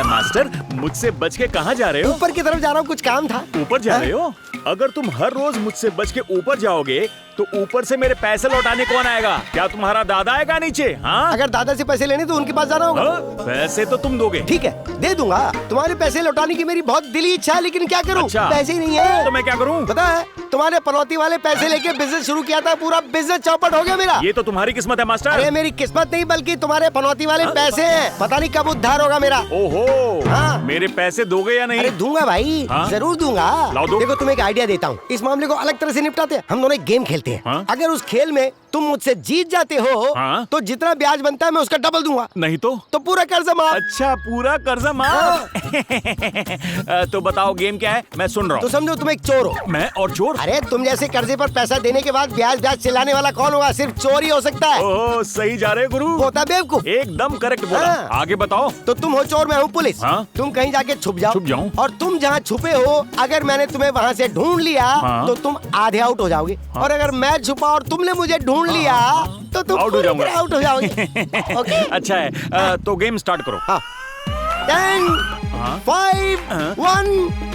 मास्टर, मुझसे बच के कहाँ जा रहे हो? ऊपर की तरफ जा रहा हूँ, कुछ काम था। ऊपर जा रहे हो? अगर तुम हर रोज मुझसे बच के ऊपर जाओगे तो ऊपर से मेरे पैसे लौटाने कौन आएगा? क्या तुम्हारा दादा आएगा नीचे? हाँ, अगर दादा से पैसे लेने तो उनके पास जाना होगा। पैसे तो तुम दोगे। ठीक है, दे दूंगा। तुम्हारे पैसे लौटाने की मेरी बहुत दिली इच्छा है, लेकिन क्या करूं? अच्छा, पैसे ही नहीं है। तो मैं क्या करूं? पता है, तुम्हारे पनौती वाले पैसे लेके बिजनेस शुरू किया था, पूरा बिजनेस चौपट हो गया मेरा। ये तो तुम्हारी किस्मत है मास्टर। अरे मेरी किस्मत नहीं, बल्कि तुम्हारे पनौती वाले पैसे हैं। पता नहीं कब उद्धार होगा मेरा। ओहो, हाँ? मेरे पैसे दोगे या नहीं? अरे दूंगा भाई, जरूर दूंगा। देखो, तुम्हें एक आइडिया देता हूँ, इस मामले को अलग तरह से निपटाते हैं। हम दोनों एक गेम खेलते हैं। अगर उस खेल में तुम मुझसे जीत जाते हो तो जितना ब्याज बनता है मैं उसका डबल दूंगा। नहीं तो पूरा कर्जा माफ। अच्छा, पूरा कर्जा माफ। तो बताओ गेम क्या है? मैं सुन रहा हूँ। तो समझो तुम एक चोर हो। मैं और चोर? अरे तुम जैसे कर्जे पर पैसा देने के बाद ब्याज चिल्लाने वाला कौन होगा? सिर्फ चोर ही हो सकता है। ओह, सही जा रहे गुरु। होता बेवकूफ। एकदम करेक्ट बोला। आगे बताओ। तो तुम हो चोर, मैं हूँ पुलिस। तुम कहीं जाके छुप जाओ। और तुम जहाँ छुपे हो, अगर मैंने तुम्हें वहाँ से ढूंढ लिया तो तुम आधे आउट हो जाओगे। और अगर मैं छुपा और तुमने मुझे ढूंढ लिया तो तुम आउट हो जाऊंगा। आउट हो जाओगे। ओके, अच्छा है, तो गेम स्टार्ट करो। 10, 5, 1।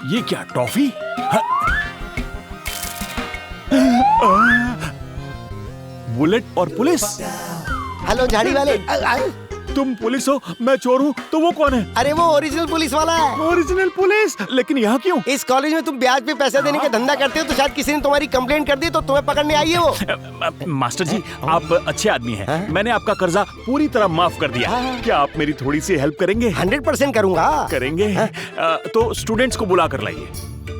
ये क्या, टॉफी? बुलेट और पुलिस। हेलो झाड़ी वाले, तुम पुलिस हो, मैं चोर हूँ, तो वो कौन है? अरे वो ओरिजिनल पुलिस वाला है। Original police? लेकिन यहाँ क्यों? इस कॉलेज में तुम ब्याज पे पैसे देने का धंधा करते हो, तो शायद किसी ने तुम्हारी कंप्लेंट कर दी तो तुम्हें पकड़ने आई है वो। मास्टर जी, आप अच्छे आदमी हैं। मैंने आपका कर्जा पूरी तरह माफ कर दिया। क्या आप मेरी थोड़ी सी हेल्प करेंगे? 100% करूंगा। करेंगे? तो स्टूडेंट्स को बुला कर लाइए।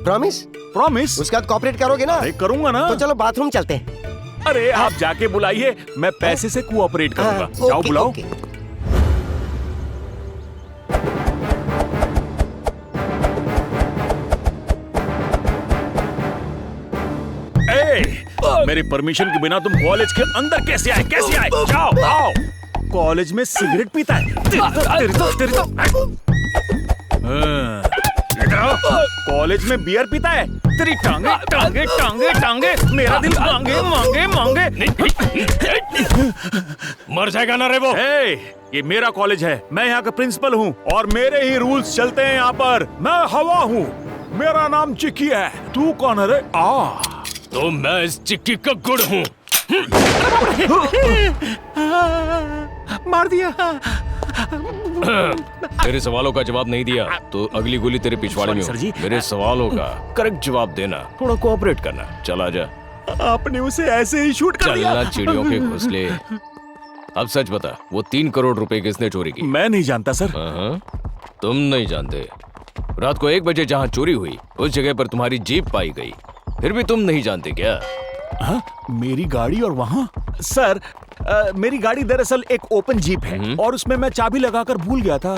प्रॉमिस? प्रॉमिस। उसके बाद कोऑपरेट करोगे ना? अरे करूंगा ना। तो चलो बाथरूम चलते हैं। अरे आप जाके बुलाइए, मैं पैसे से कोऑपरेट करूंगा। जाओ बुलाओ। मेरी परमिशन के बिना तुम कॉलेज के अंदर कैसे आए? कैसे आए? जाओ आओ। कॉलेज में सिगरेट पीता है? तेरी तो कॉलेज में बियर पीता है? तेरी टांगे टांगे टांगे टांगे, मेरा दिल मांगे मांगे मांगे। मर जाएगा ना रे वो। ये मेरा कॉलेज है, मैं यहाँ का प्रिंसिपल हूँ और मेरे ही रूल्स चलते हैं यहाँ पर। मैं हवा हूँ, मेरा नाम चिक्की है। तू कौन है रे? तो मैं इस चिक्की का गुड़ हूँ। मार दिया। तेरे सवालों का जवाब नहीं दिया तो अगली गोली तेरे पिछवाड़े में हो। मेरे सवालों का करेक्ट जवाब देना, थोड़ा कोऑपरेट करना। चला जा। आपने उसे ऐसे ही शूट कर दिया। चलना चिड़ियों के घोंसले। अब सच बता, वो 3 करोड़ रुपए किसने चोरी की? मैं नहीं जानता सर। तुम नहीं जानते? रात को 1 बजे जहाँ चोरी हुई उस जगह पर तुम्हारी जीप पाई गई, फिर भी तुम नहीं जानते क्या? मेरी गाड़ी और वहाँ? सर मेरी गाड़ी दरअसल एक ओपन जीप है और उसमें मैं चाबी लगाकर भूल गया था।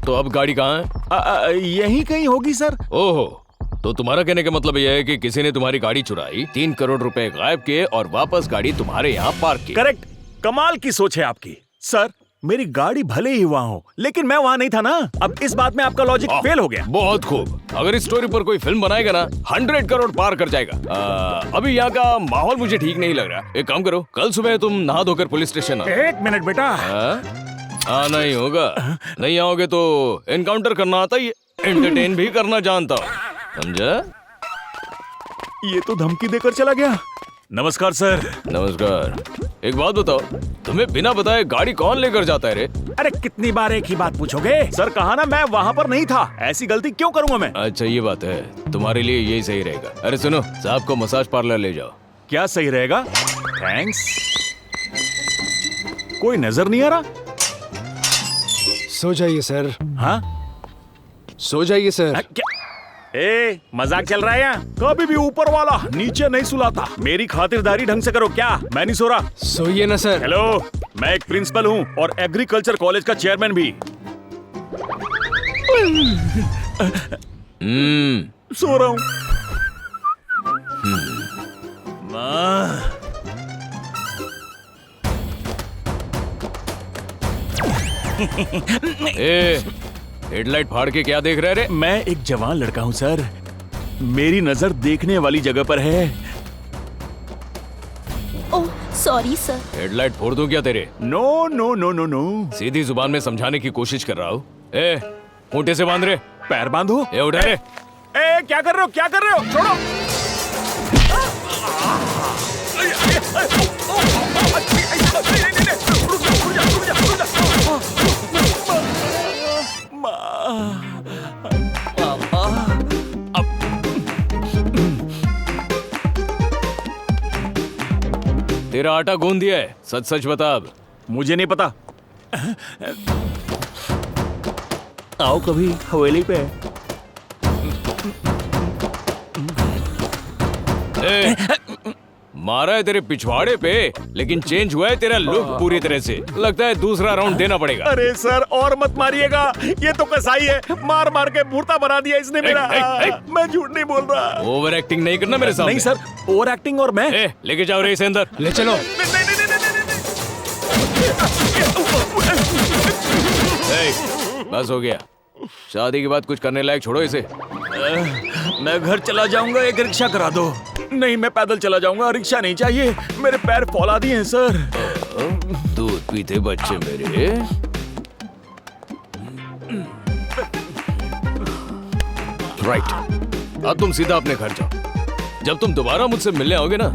तो अब गाड़ी कहाँ है? यहीं कहीं होगी सर। ओहो, तो तुम्हारा कहने का मतलब यह है कि किसी ने तुम्हारी गाड़ी चुराई, 3 करोड़ रुपए गायब किए और वापस गाड़ी तुम्हारे यहाँ पार्क की। करेक्ट। कमाल की सोच है आपकी। सर मेरी गाड़ी भले ही वहाँ हो, लेकिन मैं वहाँ नहीं था ना। अब इस बात में आपका लॉजिक फेल हो गया। बहुत खूब। अगर इस स्टोरी पर कोई फिल्म बनाएगा ना, 100 करोड़ पार कर जाएगा। अभी यहाँ का माहौल मुझे ठीक नहीं लग रहा। एक काम करो, कल सुबह तुम नहा धोकर पुलिस स्टेशन आओ। 1 मिनट बेटा। आना ही होगा। नहीं आओगे तो एनकाउंटर करना आता ही है, एंटरटेन भी करना जानता हूँ, समझा? ये तो धमकी देकर चला गया। नमस्कार सर। नमस्कार। एक बात बताओ, तुम्हें बिना बताए गाड़ी कौन लेकर जाता है रे? अरे कितनी बार एक ही बात पूछोगे? सर कहा ना मैं वहाँ पर नहीं था। ऐसी गलती क्यों करूँगा मैं? अच्छा ये बात है, तुम्हारे लिए यही सही रहेगा। अरे सुनो, साहब को मसाज पार्लर ले जाओ। क्या सही रहेगा? थैंक्स। कोई नजर नहीं आ रहा? सो जाइए सर। हाँ सो जाइए सर। मजाक चल रहा है यहाँ? कभी भी ऊपर वाला नीचे नहीं सुलाता। मेरी खातिरदारी ढंग से करो। क्या मैं नहीं सो रहा? सोइए ना सर। हेलो, मैं एक प्रिंसिपल हूँ और एग्रीकल्चर कॉलेज का चेयरमैन भी। सो रहा हूँ। हेडलाइट फाड़ के क्या देख रहे रे? मैं एक जवान लड़का हूँ सर, मेरी नजर देखने वाली जगह पर है। Oh sorry sir. हेडलाइट फोड़ दूं क्या तेरे? No no no no no. सीधी जुबान में समझाने की कोशिश कर रहा हूँ। खूंटे से बांध रे। पैर बांधो। उठा रे। क्या कर रहे हो? क्या कर रहे हो? छोड़ो। तेरा आटा गूंद दिया है, सच सच बता। अब मुझे नहीं पता। आओ कभी हवेली पे। मारा है तेरे पिछवाड़े पे, लेकिन चेंज हुआ है तेरा लुक पूरी तरह से। लगता है दूसरा राउंड देना पड़ेगा। अरे सर और मत मारिएगा, ये तो कसाई है। मार मार के भूरता बना दिया इसने मेरा। मैं झूठ नहीं बोल रहा। ओवर एक्टिंग नहीं करना मेरे सामने। नहीं सर, ओवर एक्टिंग और मैं। लेके जाओ रे इसे अंदर। ले चलो। बस हो गया। शादी के बाद कुछ करने लायक छोड़ो इसे। मैं घर चला जाऊंगा, एक रिक्शा करा दो। नहीं मैं पैदल चला जाऊंगा, रिक्शा नहीं चाहिए। मेरे पैर फौलादी हैं सर। दूध पीते बच्चे मेरे। राइट, अब तुम सीधा अपने घर जाओ। जब तुम दोबारा मुझसे मिलने आओगे ना,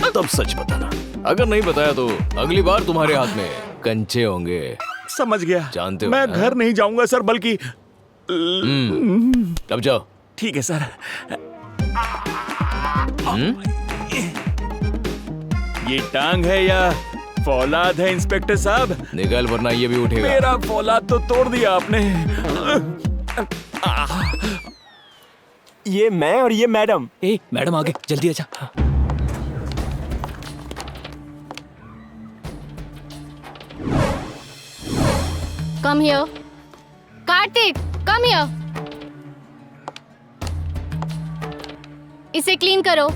तब सच बताना। अगर नहीं बताया तो अगली बार तुम्हारे हाथ में कंचे होंगे। समझ गया। जानते हो मैं ना? घर नहीं जाऊंगा सर, बल्कि कब जाओ? ठीक है सर। ये टांग है या फौलाद है इंस्पेक्टर साहब? निकल वरना ये भी उठेगा। मेरा फौलाद तो तोड़ दिया आपने। ये मैं और ये मैडम। मैडम आगे जल्दी आजा। Come here. Kartik, come here. इसे क्लीन करो।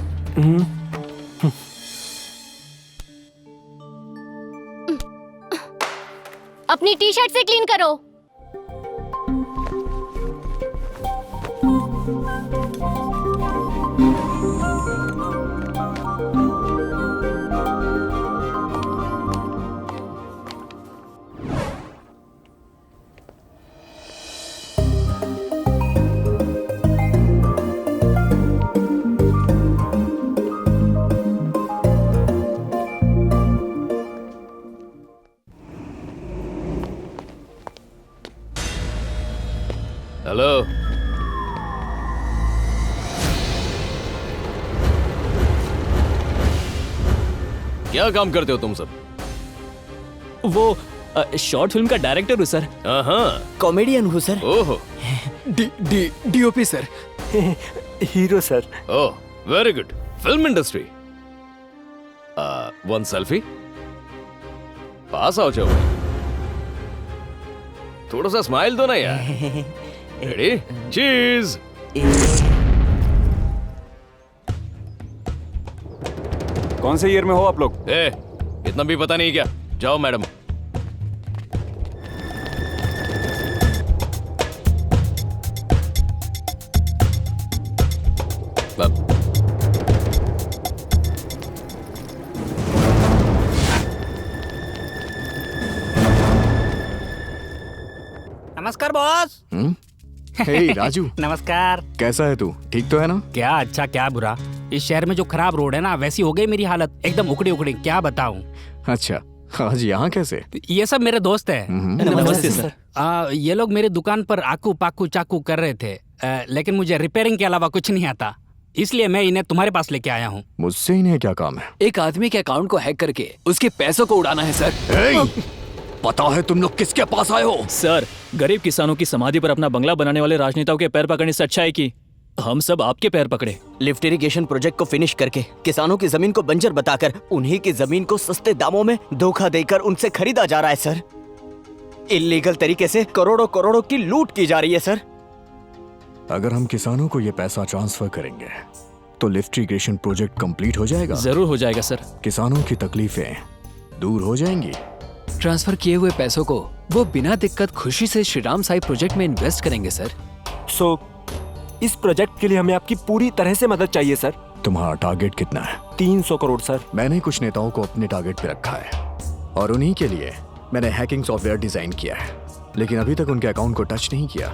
अपनी टी शर्ट से क्लीन करो। हेलो। क्या काम करते हो तुम सब? वो शॉर्ट फिल्म का डायरेक्टर हूँ सर। कॉमेडियन हूँ सर। ओहो। DOP sir. Hero sir. Oh very good. Film industry. One selfie. पास आओ जाओ। थोड़ा सा स्माइल दो ना यार। रेडी? चीज। कौन से ईयर में हो आप लोग? इतना भी पता नहीं क्या? जाओ मैडम। नमस्कार बॉस। हे राजू। नमस्कार। कैसा है तू? ठीक तो है ना? क्या अच्छा क्या बुरा। इस शहर में जो खराब रोड है ना, वैसी हो गई मेरी हालत, एकदम उखड़ी उखड़ी, क्या बताऊं। अच्छा, आज यहाँ कैसे? ये सब मेरे दोस्त है। नमस्ते सर। ये लोग मेरी दुकान पर आकू पाकू चाकू कर रहे थे, लेकिन मुझे रिपेयरिंग के अलावा कुछ नहीं आता, इसलिए मैं इन्हें तुम्हारे पास लेके आया हूँ। मुझसे इन्हें क्या काम है? एक आदमी के अकाउंट को हैक करके उसके पैसों को उड़ाना है सर। पता है तुम लोग किसके पास आए हो? सर, गरीब किसानों की समाधि पर अपना बंगला बनाने वाले राजनेताओं के पैर पकड़ने से अच्छा है कि हम सब आपके पैर पकड़े। लिफ्ट इरिगेशन प्रोजेक्ट को फिनिश करके किसानों की जमीन को बंजर बताकर उन्हीं की जमीन को सस्ते दामों में धोखा देकर उनसे खरीदा जा रहा है सर। इल्लीगल तरीके से करोड़ों करोड़ों की लूट की जा रही है सर। अगर हम किसानों को ये पैसा ट्रांसफर करेंगे तो लिफ्ट इरिगेशन प्रोजेक्ट कंप्लीट हो जाएगा। जरूर हो जाएगा सर। किसानों की तकलीफें दूर हो जाएंगी। ट्रांसफर किए हुए पैसों को वो बिना दिक्कत खुशी से श्रीराम साई प्रोजेक्ट में इन्वेस्ट करेंगे सर। इस प्रोजेक्ट के लिए हमें आपकी पूरी तरह से मदद चाहिए सर। तुम्हारा टारगेट कितना है? 300 करोड़ सर। मैंने कुछ नेताओं को अपने टारगेट पे रखा है और उन्हीं के लिए मैंने हैकिंग सॉफ्टवेयर डिजाइन किया है, लेकिन अभी तक उनके अकाउंट को टच नहीं किया।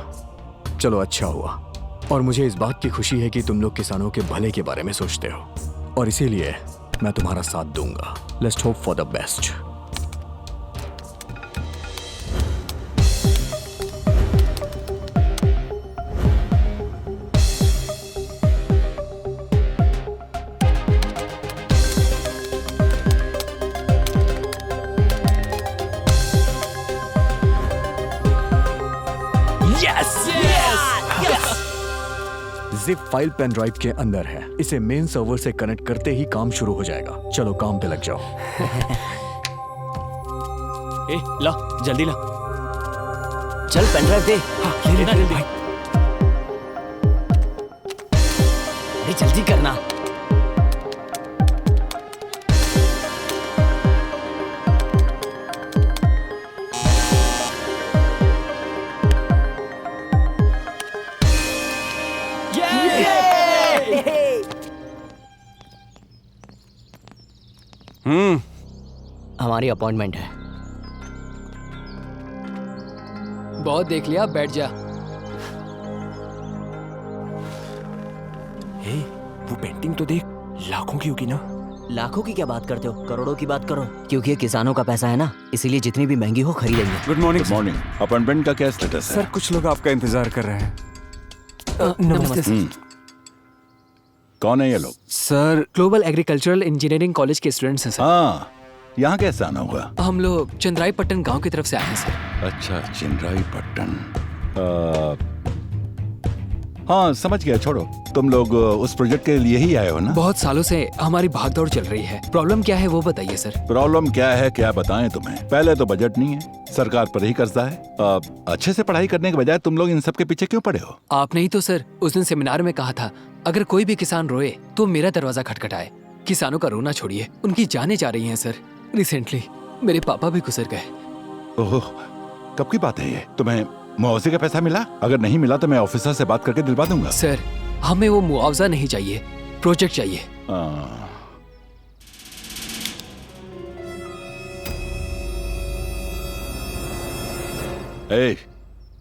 चलो अच्छा हुआ, और मुझे इस बात की खुशी है कि तुम लोग किसानों के भले के बारे में सोचते हो, और इसीलिए मैं तुम्हारा साथ दूंगा। Let's hope for the best. Zip file pen drive के अंदर है। इसे मेन सर्वर से कनेक्ट करते ही काम शुरू हो जाएगा। चलो काम पे लग जाओ। ला जल्दी ला। चल पेन ड्राइव दे। ले ले ले। अरे जल्दी करना। हमारी अपॉइंटमेंट है। बहुत देख लिया, बैठ जा। वो पेंटिंग तो देख, लाखों की होगी ना। लाखों की क्या बात करते हो, करोड़ों की बात करो, क्योंकि ये किसानों का पैसा है ना, इसीलिए जितनी भी महंगी हो खरीदेंगे। Good morning. Good morning. Appointment का क्या स्टेटस है? सर कुछ लोग आपका इंतजार कर रहे हैं। नमस्ते सर। कौन है ये लोग? Sir global agricultural engineering college के स्टूडेंट्स हैं सर। हाँ, यहाँ कैसे आना हुआ? हम लोग चंद्राईपट्टन गांव की तरफ से आए हैं सर। अच्छा, चंद्राईपट्टन। हाँ समझ गया, छोड़ो। तुम लोग उस प्रोजेक्ट के लिए ही आए हो ना? बहुत सालों से हमारी भागदौड़ चल रही है। प्रॉब्लम क्या है वो बताइए सर। प्रॉब्लम क्या है, क्या बताएं तुम्हें? पहले तो बजट नहीं है, सरकार पर ही कर्जा है। अच्छे से पढ़ाई करने के बजाय तुम लोग इन सब के पीछे क्यों पड़े हो? आपने ही तो सर उस दिन सेमिनार में कहा था, अगर कोई भी किसान रोए तो मेरा दरवाजा खटखटाए। किसानों का रोना छोड़िए, उनकी जानें जा रही हैं सर। रिसेंटली मेरे पापा भी गुजर गए। ओह, कब की बात है ये? तुम्हें मुआवजे का पैसा मिला? अगर नहीं मिला तो मैं ऑफिसर से बात करके दिलवा दूंगा। सर हमें वो मुआवजा नहीं चाहिए, प्रोजेक्ट चाहिए। ए,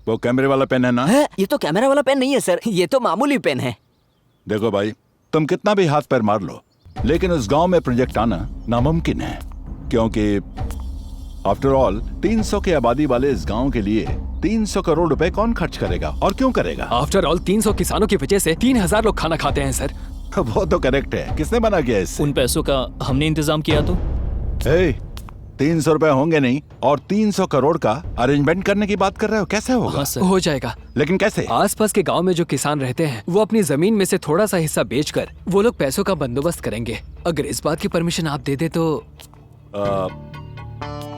वो कैमरे वाला पेन है ना? है? ये तो कैमरा वाला पेन नहीं है सर, ये तो मामूली पेन है। देखो भाई, तुम कितना भी हाथ पैर मार लो, लेकिन उस गांव में प्रोजेक्ट आना नामुमकिन है, क्योंकि आफ्टर ऑल 300 की आबादी वाले इस गांव के लिए 300 करोड़ रुपए कौन खर्च करेगा और क्यों करेगा? आफ्टर ऑल 300 किसानों की वजह से 3000 लोग खाना खाते हैं सर। वो तो करेक्ट है, किसने मना किया इससे? उन पैसों का हमने इंतजाम किया तो? 300 रुपए होंगे नहीं और 300 करोड़ का अरेंजमेंट करने की बात कर रहे हो, कैसे होगा? हाँ सर, हो जाएगा। लेकिन कैसे? आसपास के गांव में जो किसान रहते हैं वो अपनी जमीन में से थोड़ा सा हिस्सा बेचकर वो लोग पैसों का बंदोबस्त करेंगे। अगर इस बात की परमिशन आप दे दे तो?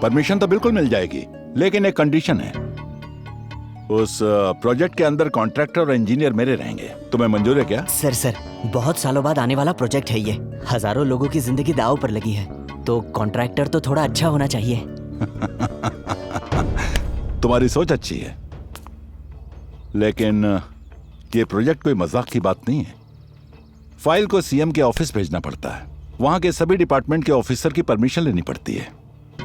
परमिशन तो बिल्कुल मिल जाएगी, लेकिन एक कंडीशन है। उस प्रोजेक्ट के अंदर कॉन्ट्रैक्टर और इंजीनियर मेरे रहेंगे। तुम्हें मंजूर है क्या? सर बहुत सालों बाद आने वाला प्रोजेक्ट है ये, हजारों लोगों की जिंदगी दांव पर लगी है, तो कॉन्ट्रैक्टर तो थोड़ा अच्छा होना चाहिए। तुम्हारी सोच अच्छी है, लेकिन ये प्रोजेक्ट कोई मजाक की बात नहीं है। फाइल को सीएम के ऑफिस भेजना पड़ता है, वहां के सभी डिपार्टमेंट के ऑफिसर की परमिशन लेनी पड़ती है,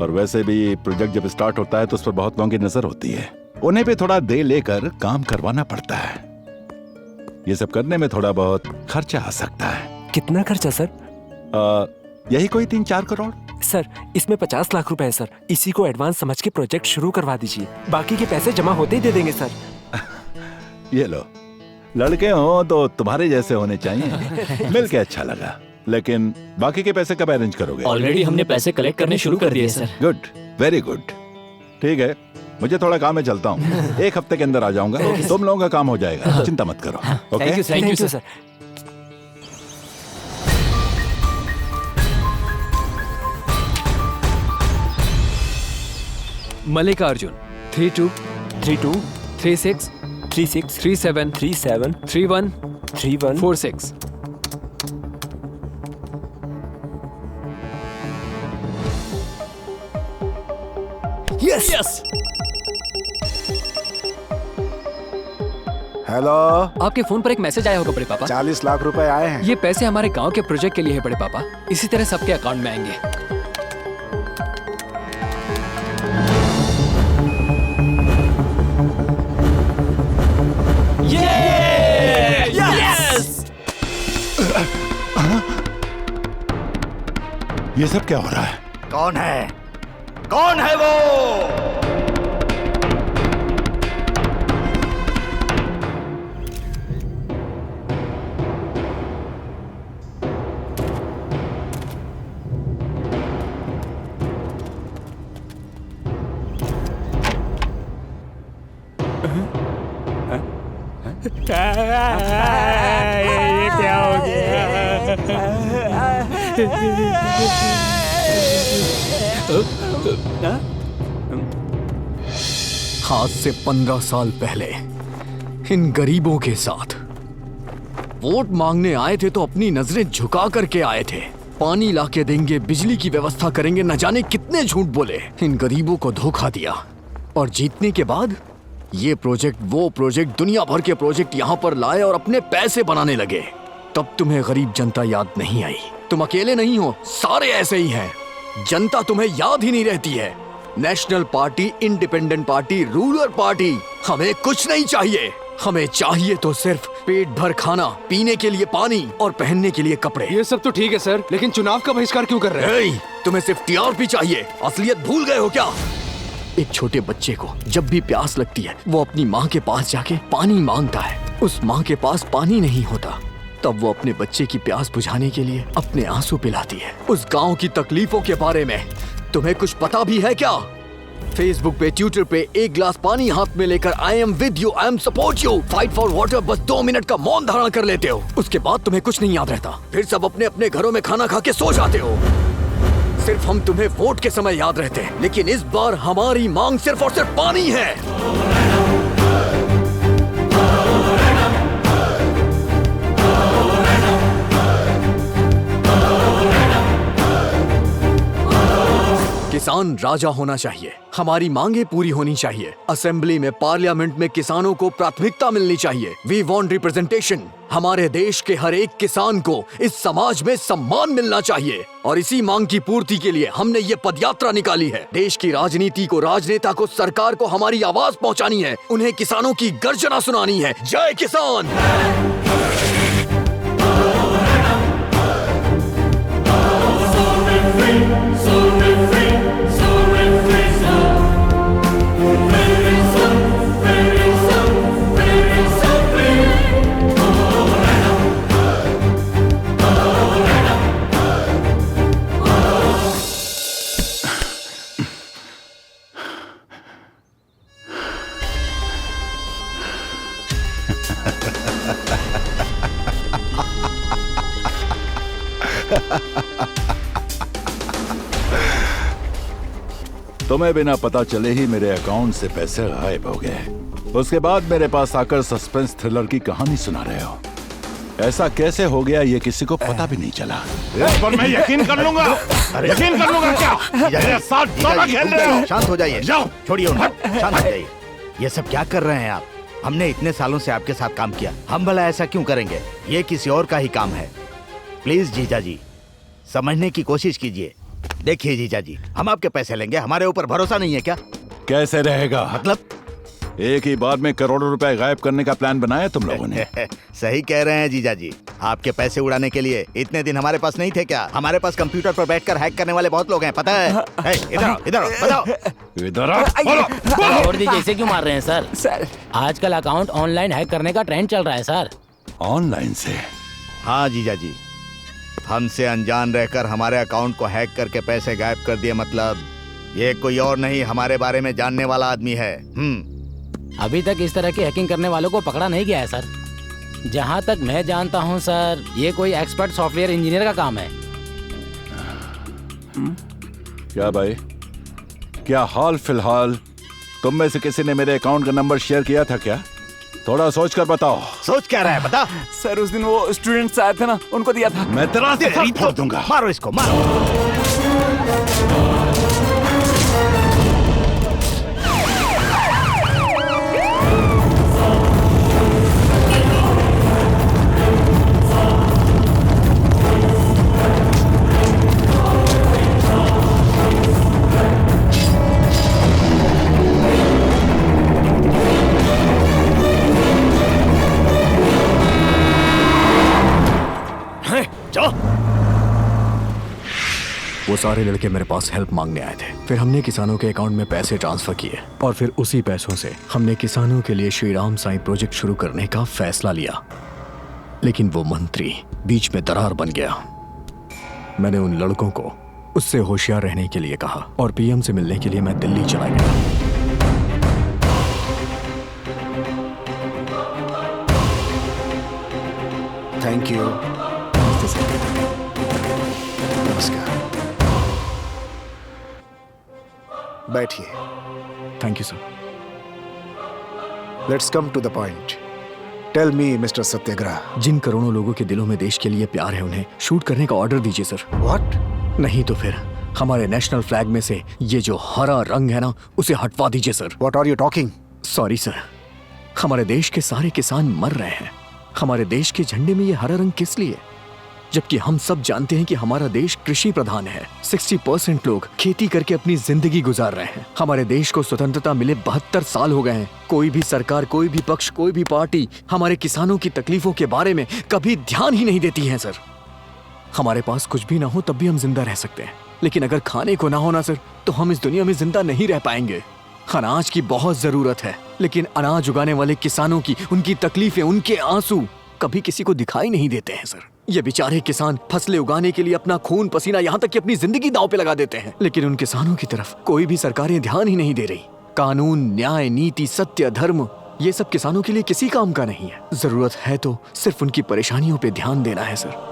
और वैसे भी प्रोजेक्ट जब स्टार्ट होता है तो उस पर बहुत लोगों की नजर होती है। उन्हें भी थोड़ा दे लेकर काम करवाना पड़ता है। ये सब करने में थोड़ा बहुत खर्चा आ सकता है। कितना खर्चा सर? यही कोई 3-4 करोड़। सर इसमें 50 लाख रुपए है सर, इसी को एडवांस समझ के प्रोजेक्ट शुरू करवा दीजिए, बाकी के पैसे जमा होते ही दे देंगे सर। ये लो, लड़के हो तो तुम्हारे जैसे होने चाहिए। मिल के अच्छा लगा, लेकिन बाकी के पैसे कब अरेंज करोगे? ऑलरेडी हमने पैसे कलेक्ट करने शुरू कर दिए सर। Good, very good. ठीक है, मुझे थोड़ा काम है, चलता हूँ। 1 हफ्ते के अंदर आ जाऊंगा, तुम लोगों का काम हो जाएगा, चिंता मत करो। Okay, thank you sir. Mallikarjun 32 32 36 36 37 37 31 31 46। Yes yes. Hello, आपके फोन पर एक मैसेज आया होगा बड़े पापा। 40 लाख रुपए आए हैं। ये पैसे हमारे गांव के प्रोजेक्ट के लिए है बड़े पापा, इसी तरह सबके अकाउंट में आएंगे। ये सब क्या हो रहा है? कौन है? कौन है वो? ये क्या हो गया? आज से 15 साल पहले इन गरीबों के साथ वोट मांगने आए थे तो अपनी नजरें झुका करके आए थे। पानी लाके देंगे, बिजली की व्यवस्था करेंगे, न जाने कितने झूठ बोले। इन गरीबों को धोखा दिया और जीतने के बाद ये प्रोजेक्ट वो प्रोजेक्ट, दुनिया भर के प्रोजेक्ट यहाँ पर लाए और अपने पैसे बनाने लगे। तब तुम्हें गरीब जनता याद नहीं आई। तुम अकेले नहीं हो, सारे ऐसे ही हैं। जनता तुम्हें याद ही नहीं रहती है। National party, independent party, ruler party, हमें कुछ नहीं चाहिए। हमें चाहिए तो सिर्फ पेट भर खाना, पीने के लिए पानी और पहनने के लिए कपड़े। ये सब तो ठीक है सर, लेकिन चुनाव का बहिष्कार क्यों कर रहे हैं? तुम्हें सिर्फ टीआरपी चाहिए, असलियत भूल गए हो क्या? एक छोटे बच्चे को जब भी प्यास लगती है वो अपनी माँ के पास जाके पानी मांगता है। उस माँ के पास पानी नहीं होता, तब वो अपने बच्चे की प्यास बुझाने के लिए अपने आंसू पिलाती है। उस गांव की तकलीफों के बारे में तुम्हें कुछ पता भी है क्या? फेसबुक पे, ट्विटर पे एक गिलास पानी हाथ में लेकर I am with you, I am support you, fight for water बस 2 मिनट का मौन धारण कर लेते हो। उसके बाद तुम्हें कुछ नहीं याद रहता, फिर सब अपने अपने घरों में खाना खा के सो जाते हो। सिर्फ हम तुम्हें वोट के समय याद रहते हैं, लेकिन इस बार हमारी मांग सिर्फ और सिर्फ पानी है। किसान राजा होना चाहिए, हमारी मांगे पूरी होनी चाहिए। असेंबली में, पार्लियामेंट में किसानों को प्राथमिकता मिलनी चाहिए। We want representation. हमारे देश के हर एक किसान को इस समाज में सम्मान मिलना चाहिए और इसी मांग की पूर्ति के लिए हमने ये पदयात्रा निकाली है। देश की राजनीति को, राजनेता को, सरकार को हमारी आवाज पहुंचानी है, उन्हें किसानों की गर्जना सुनानी है। जय किसान। तुम्हें बिना पता चले ही मेरे अकाउंट से पैसे गायब हो गए। उसके बाद मेरे पास आकर सस्पेंस थ्रिलर की कहानी सुना रहे हो। ऐसा कैसे हो गया ये किसी को पता भी नहीं चला। इस पर मैं यकीन कर लूंगा। यकीन कर लूंगा क्या? मेरे साथ साला खेल रहे हो? शांत हो जाइए, जाओ, छोड़िए उन्हें, शांत हो जाइए। ये सब क्या कर रहे हैं आप? हमने इतने सालों से आपके साथ काम किया, हम भला ऐसा क्यों करेंगे? ये किसी और का ही काम है। प्लीज जीजा जी, समझने की कोशिश कीजिए। देखिए जीजा जी, हम आपके पैसे लेंगे, हमारे ऊपर भरोसा नहीं है क्या? कैसे रहेगा? मतलब एक ही बार में करोड़ों रुपए गायब करने का प्लान बनाया तुम लोगों ने। सही कह रहे हैं जीजा जी। आपके पैसे उड़ाने के लिए इतने दिन हमारे पास नहीं थे क्या? हमारे पास कंप्यूटर पर बैठकर हैक करने वाले बहुत लोग हैं, पता है? इधर बताओ। और जैसे क्यों मार रहे हैं सर? आजकल अकाउंट ऑनलाइन हैक करने का ट्रेंड चल रहा है सर। ऑनलाइन से? हाँ जीजा जी, हमसे अनजान रहकर हमारे अकाउंट को हैक करके पैसे गायब कर दिए। मतलब ये कोई और नहीं, हमारे बारे में जानने वाला आदमी है। अभी तक इस तरह की हैकिंग करने वालों को पकड़ा नहीं गया है सर। जहाँ तक मैं जानता हूँ सर, ये कोई एक्सपर्ट सॉफ्टवेयर इंजीनियर का काम है। क्या भाई, क्या हाल फिलहाल तुम में से किसी ने मेरे अकाउंट का नंबर शेयर किया था क्या? थोड़ा सोच कर बताओ। सोच क्या रहा है बता। सर उस दिन वो स्टूडेंट्स आए थे ना, उनको दिया था। मैं तेरा सर फोड़ दूंगा। मारो इसको, मारो। वो सारे लड़के मेरे पास हेल्प मांगने आए थे। फिर हमने किसानों के अकाउंट में पैसे ट्रांसफर किए और फिर उसी पैसों से हमने किसानों के लिए श्री राम साईं प्रोजेक्ट शुरू करने का फैसला लिया। लेकिन वो मंत्री बीच में दरार बन गया। मैंने उन लड़कों को उससे होशियार रहने के लिए कहा और पीएम से मिलने के लिए मैं दिल्ली चला गया। Thank you. नमस्कार, बैठिए। Thank you sir. Let's come to the point. Tell me mister Satyagrah, जिन करोड़ों लोगों के दिलों में देश के लिए प्यार है, उन्हें शूट करने का ऑर्डर दीजिए सर। व्हाट? नहीं तो फिर हमारे नेशनल फ्लैग में से ये जो हरा रंग है ना, उसे हटवा दीजिए sir. What are you talking? Sorry sir, हमारे देश के सारे किसान मर रहे हैं। हमारे देश के झंडे में ये हरा रंग किस लिए? जबकि हम सब जानते हैं कि हमारा देश कृषि प्रधान है। 60% लोग खेती करके अपनी जिंदगी गुजार रहे हैं। हमारे देश को स्वतंत्रता मिले 72 साल हो गए हैं। कोई भी सरकार, कोई भी पक्ष, कोई भी पार्टी हमारे किसानों की तकलीफों के बारे में कभी ध्यान ही नहीं देती है सर। हमारे पास कुछ भी ना हो तब भी हम जिंदा रह सकते हैं, लेकिन अगर खाने को ना हो ना सर, तो हम इस दुनिया में जिंदा नहीं रह पाएंगे। अनाज की बहुत जरूरत है, लेकिन अनाज उगाने वाले किसानों की, उनकी तकलीफें, उनके आंसू कभी किसी को दिखाई नहीं देते हैं सर। ये बेचारे किसान फसलें उगाने के लिए अपना खून पसीना, यहाँ तक कि अपनी जिंदगी दांव पे लगा देते हैं, लेकिन उन किसानों की तरफ कोई भी सरकारें ध्यान ही नहीं दे रही। कानून, न्याय, नीति, सत्य, धर्म, ये सब किसानों के लिए किसी काम का नहीं है। जरूरत है तो सिर्फ उनकी परेशानियों पे ध्यान देना है सर।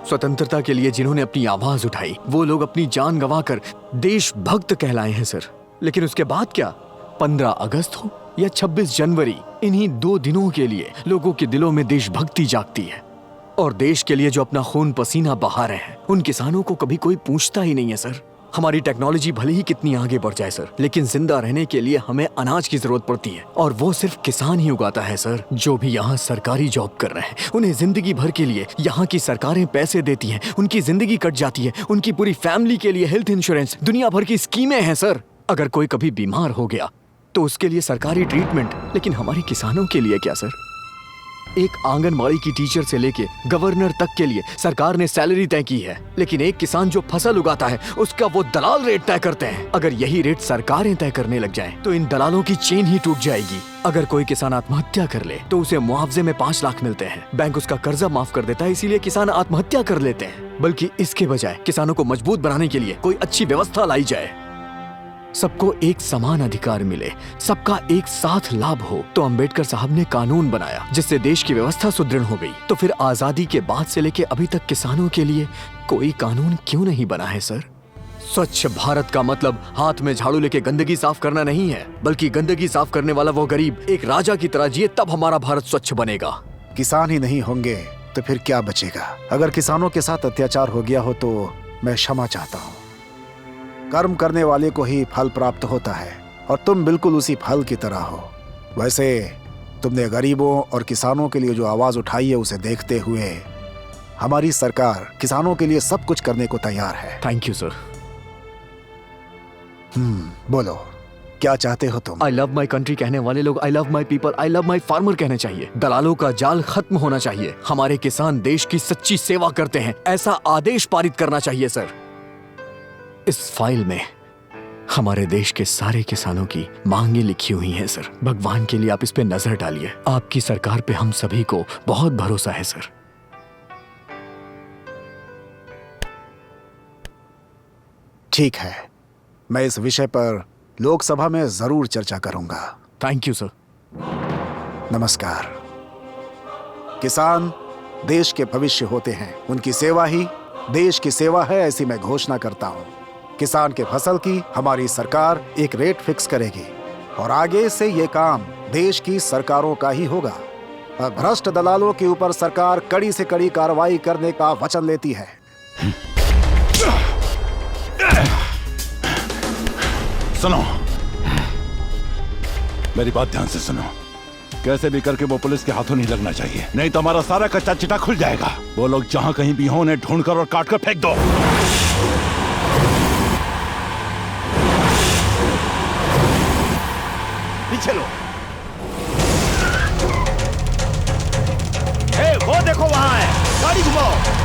स्वतंत्रता के लिए जिन्होंने अपनी आवाज उठाई, वो लोग अपनी जान गंवाकर देशभक्त कहलाए हैं सर। लेकिन उसके बाद क्या? 15 अगस्त हो या 26 जनवरी, इन्हीं 2 दिनों के लिए लोगों के दिलों में देशभक्ति जागती है। और देश के लिए जो अपना खून पसीना बहा रहे हैं, उन किसानों को कभी कोई पूछता ही नहीं है सर। हमारी टेक्नोलॉजी भले ही कितनी आगे बढ़ जाए सर, लेकिन जिंदा रहने के लिए हमें अनाज की जरूरत पड़ती है, और वो सिर्फ किसान ही उगाता है सर। जो भी यहाँ सरकारी जॉब कर रहे हैं, उन्हें जिंदगी भर के लिए यहाँ की सरकारें पैसे देती हैं, उनकी जिंदगी कट जाती है, उनकी पूरी फैमिली के लिए हेल्थ इंश्योरेंस, दुनिया भर की स्कीमें हैं सर। अगर कोई कभी बीमार हो गया तो उसके लिए सरकारी ट्रीटमेंट, लेकिन हमारे किसानों के लिए क्या सर? एक आंगनबाड़ी की टीचर से लेके गवर्नर तक के लिए सरकार ने सैलरी तय की है, लेकिन एक किसान जो फसल उगाता है उसका वो दलाल रेट तय करते हैं। अगर यही रेट सरकारें तय करने लग जाएं, तो इन दलालों की चेन ही टूट जाएगी। अगर कोई किसान आत्महत्या कर ले तो उसे मुआवजे में 5 लाख मिलते हैं। बैंक उसका कर्जा माफ कर देता है, इसीलिए किसान आत्महत्या कर लेते हैं। बल्कि इसके बजाय किसानों को मजबूत बनाने के लिए कोई अच्छी व्यवस्था लाई जाए, सबको एक समान अधिकार मिले, सबका एक साथ लाभ हो। तो अंबेडकर साहब ने कानून बनाया जिससे देश की व्यवस्था सुदृढ़ हो गई। तो फिर आजादी के बाद से लेके अभी तक किसानों के लिए कोई कानून क्यों नहीं बना है सर? स्वच्छ भारत का मतलब हाथ में झाड़ू लेके गंदगी साफ करना नहीं है, बल्कि गंदगी साफ करने वाला वो गरीब एक राजा की तरह जिए, तब हमारा भारत स्वच्छ बनेगा। किसान ही नहीं होंगे तो फिर क्या बचेगा? अगर किसानों के साथ अत्याचार हो गया हो तो मैं क्षमा चाहता हूँ। कर्म करने वाले को ही फल प्राप्त होता है, और तुम बिल्कुल उसी फल की तरह हो। वैसे तुमने गरीबों और किसानों के लिए जो आवाज उठाई है, उसे देखते हुए हमारी सरकार किसानों के लिए सब कुछ करने को तैयार है। Thank you sir. बोलो क्या चाहते हो तुम? आई लव माई कंट्री कहने वाले लोग I love my people, I love my farmer कहने चाहिए। दलालों का जाल खत्म होना चाहिए। हमारे किसान देश की सच्ची सेवा करते हैं, ऐसा आदेश पारित करना चाहिए सर। इस फाइल में हमारे देश के सारे किसानों की मांगे लिखी हुई हैं सर। भगवान के लिए आप इस पे नजर डालिए। आपकी सरकार पे हम सभी को बहुत भरोसा है सर। ठीक है, मैं इस विषय पर लोकसभा में जरूर चर्चा करूंगा। Thank you sir. नमस्कार। किसान देश के भविष्य होते हैं, उनकी सेवा ही देश की सेवा है, ऐसी मैं घोषणा करता हूं। किसान के फसल की हमारी सरकार एक रेट फिक्स करेगी, और आगे से ये काम देश की सरकारों का ही होगा। और भ्रष्ट दलालों के ऊपर सरकार कड़ी से कड़ी कार्रवाई करने का वचन लेती है। सुनो, मेरी बात ध्यान से सुनो। कैसे भी करके वो पुलिस के हाथों नहीं लगना चाहिए, नहीं तो हमारा सारा कच्चा चिटा खुल जाएगा। वो लोग जहां कहीं भी हो, उन्हें ढूंढकर और काटकर फेंक दो। पीछे लो। हे, वो देखो वहां है, गाड़ी घुमाओ।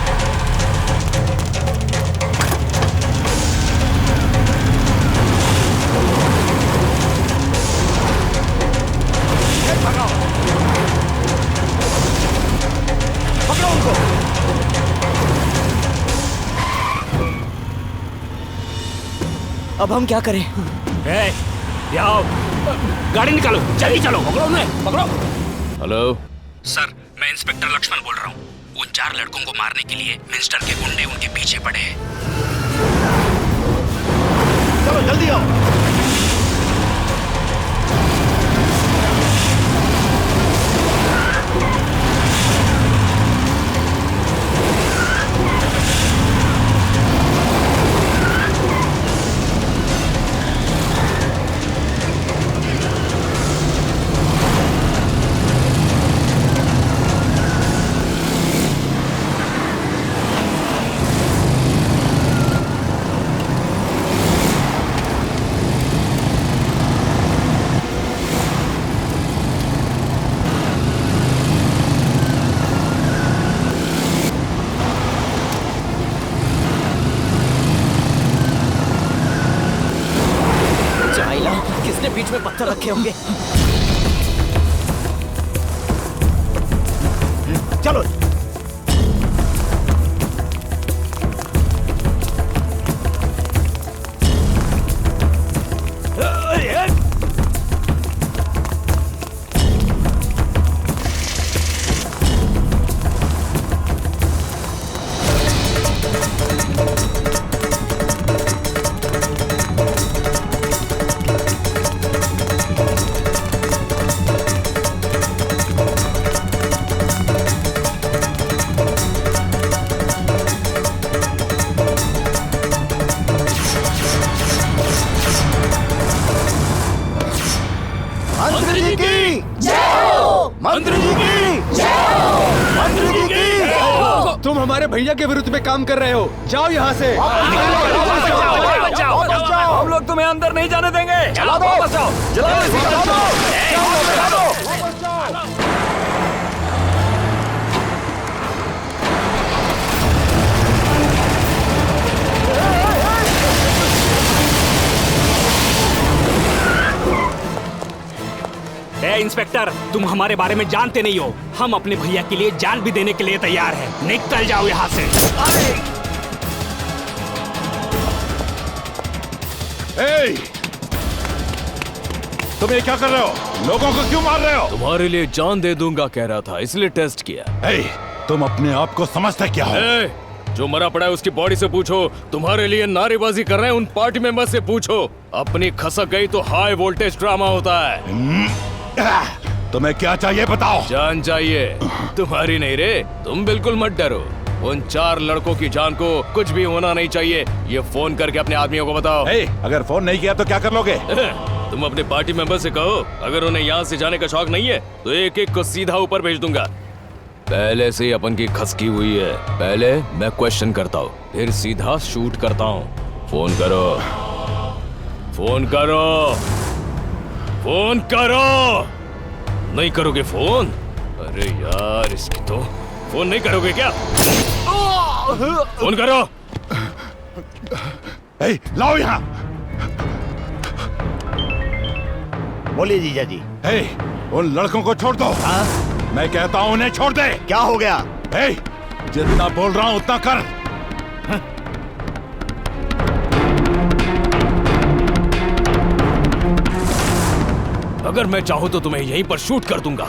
भगाओ, पकड़ो उनको। अब हम क्या करें? आओ, गाड़ी निकालो, जल्दी चलो। पकड़ो उन्हें, पकड़ो। हेलो सर, मैं इंस्पेक्टर लक्ष्मण बोल रहा हूँ। उन 4 लड़कों को मारने के लिए मिनिस्टर के गुंडे उनके पीछे पड़े हैं। चलो जल्दी आओ। रखे होंगे। चलो मंत्री जी की जय हो, मंत्री जी की जय हो, मंत्री जी की। तुम हमारे भैया के विरुद्ध में काम कर रहे हो, जाओ यहाँ से। हम लोग तुम्हें अंदर नहीं जाने देंगे। जला दो, वापस आओ, जला दो। इंस्पेक्टर, तुम हमारे बारे में जानते नहीं हो। हम अपने भैया के लिए जान भी देने के लिए तैयार हैं। निकल जाओ यहाँ से। तुम ये क्या कर रहे हो? लोगों को क्यों मार रहे हो? तुम्हारे लिए जान दे दूंगा कह रहा था, इसलिए टेस्ट किया। तुम अपने आप को समझते क्या हो? जो मरा पड़ा है उसकी बॉडी से पूछो। तुम्हारे लिए नारेबाजी कर रहे हैं उन पार्टी मेंबर से पूछो। अपनी खसक गई तो हाई वोल्टेज ड्रामा होता है। तुम्हें क्या चाहिए बताओ? जान चाहिए? तुम्हारी नहीं रे, तुम बिल्कुल मत डरो। उन 4 लड़कों की जान को कुछ भी होना नहीं चाहिए। ये फोन करके अपने आदमियों को बताओ। अगर फोन नहीं किया तो क्या कर लोगे? तुम अपने पार्टी मेंबर से कहो, अगर उन्हें यहाँ से जाने का शौक नहीं है तो एक एक को सीधा ऊपर भेज दूंगा। पहले से ही अपन की खसकी हुई है। पहले मैं क्वेश्चन करता हूँ, फिर सीधा शूट करता हूँ। फोन करो, फोन करो, फोन करो। नहीं करोगे फोन? अरे यार, इसकी तो फोन नहीं करोगे क्या? फोन करो। लाओ यहाँ। बोलिए जीजा जी। उन लड़कों को छोड़ दो। मैं कहता हूँ उन्हें छोड़ दे। क्या हो गया? जितना बोल रहा हूँ उतना कर। अगर मैं चाहूँ तो तुम्हें यहीं पर शूट कर दूंगा,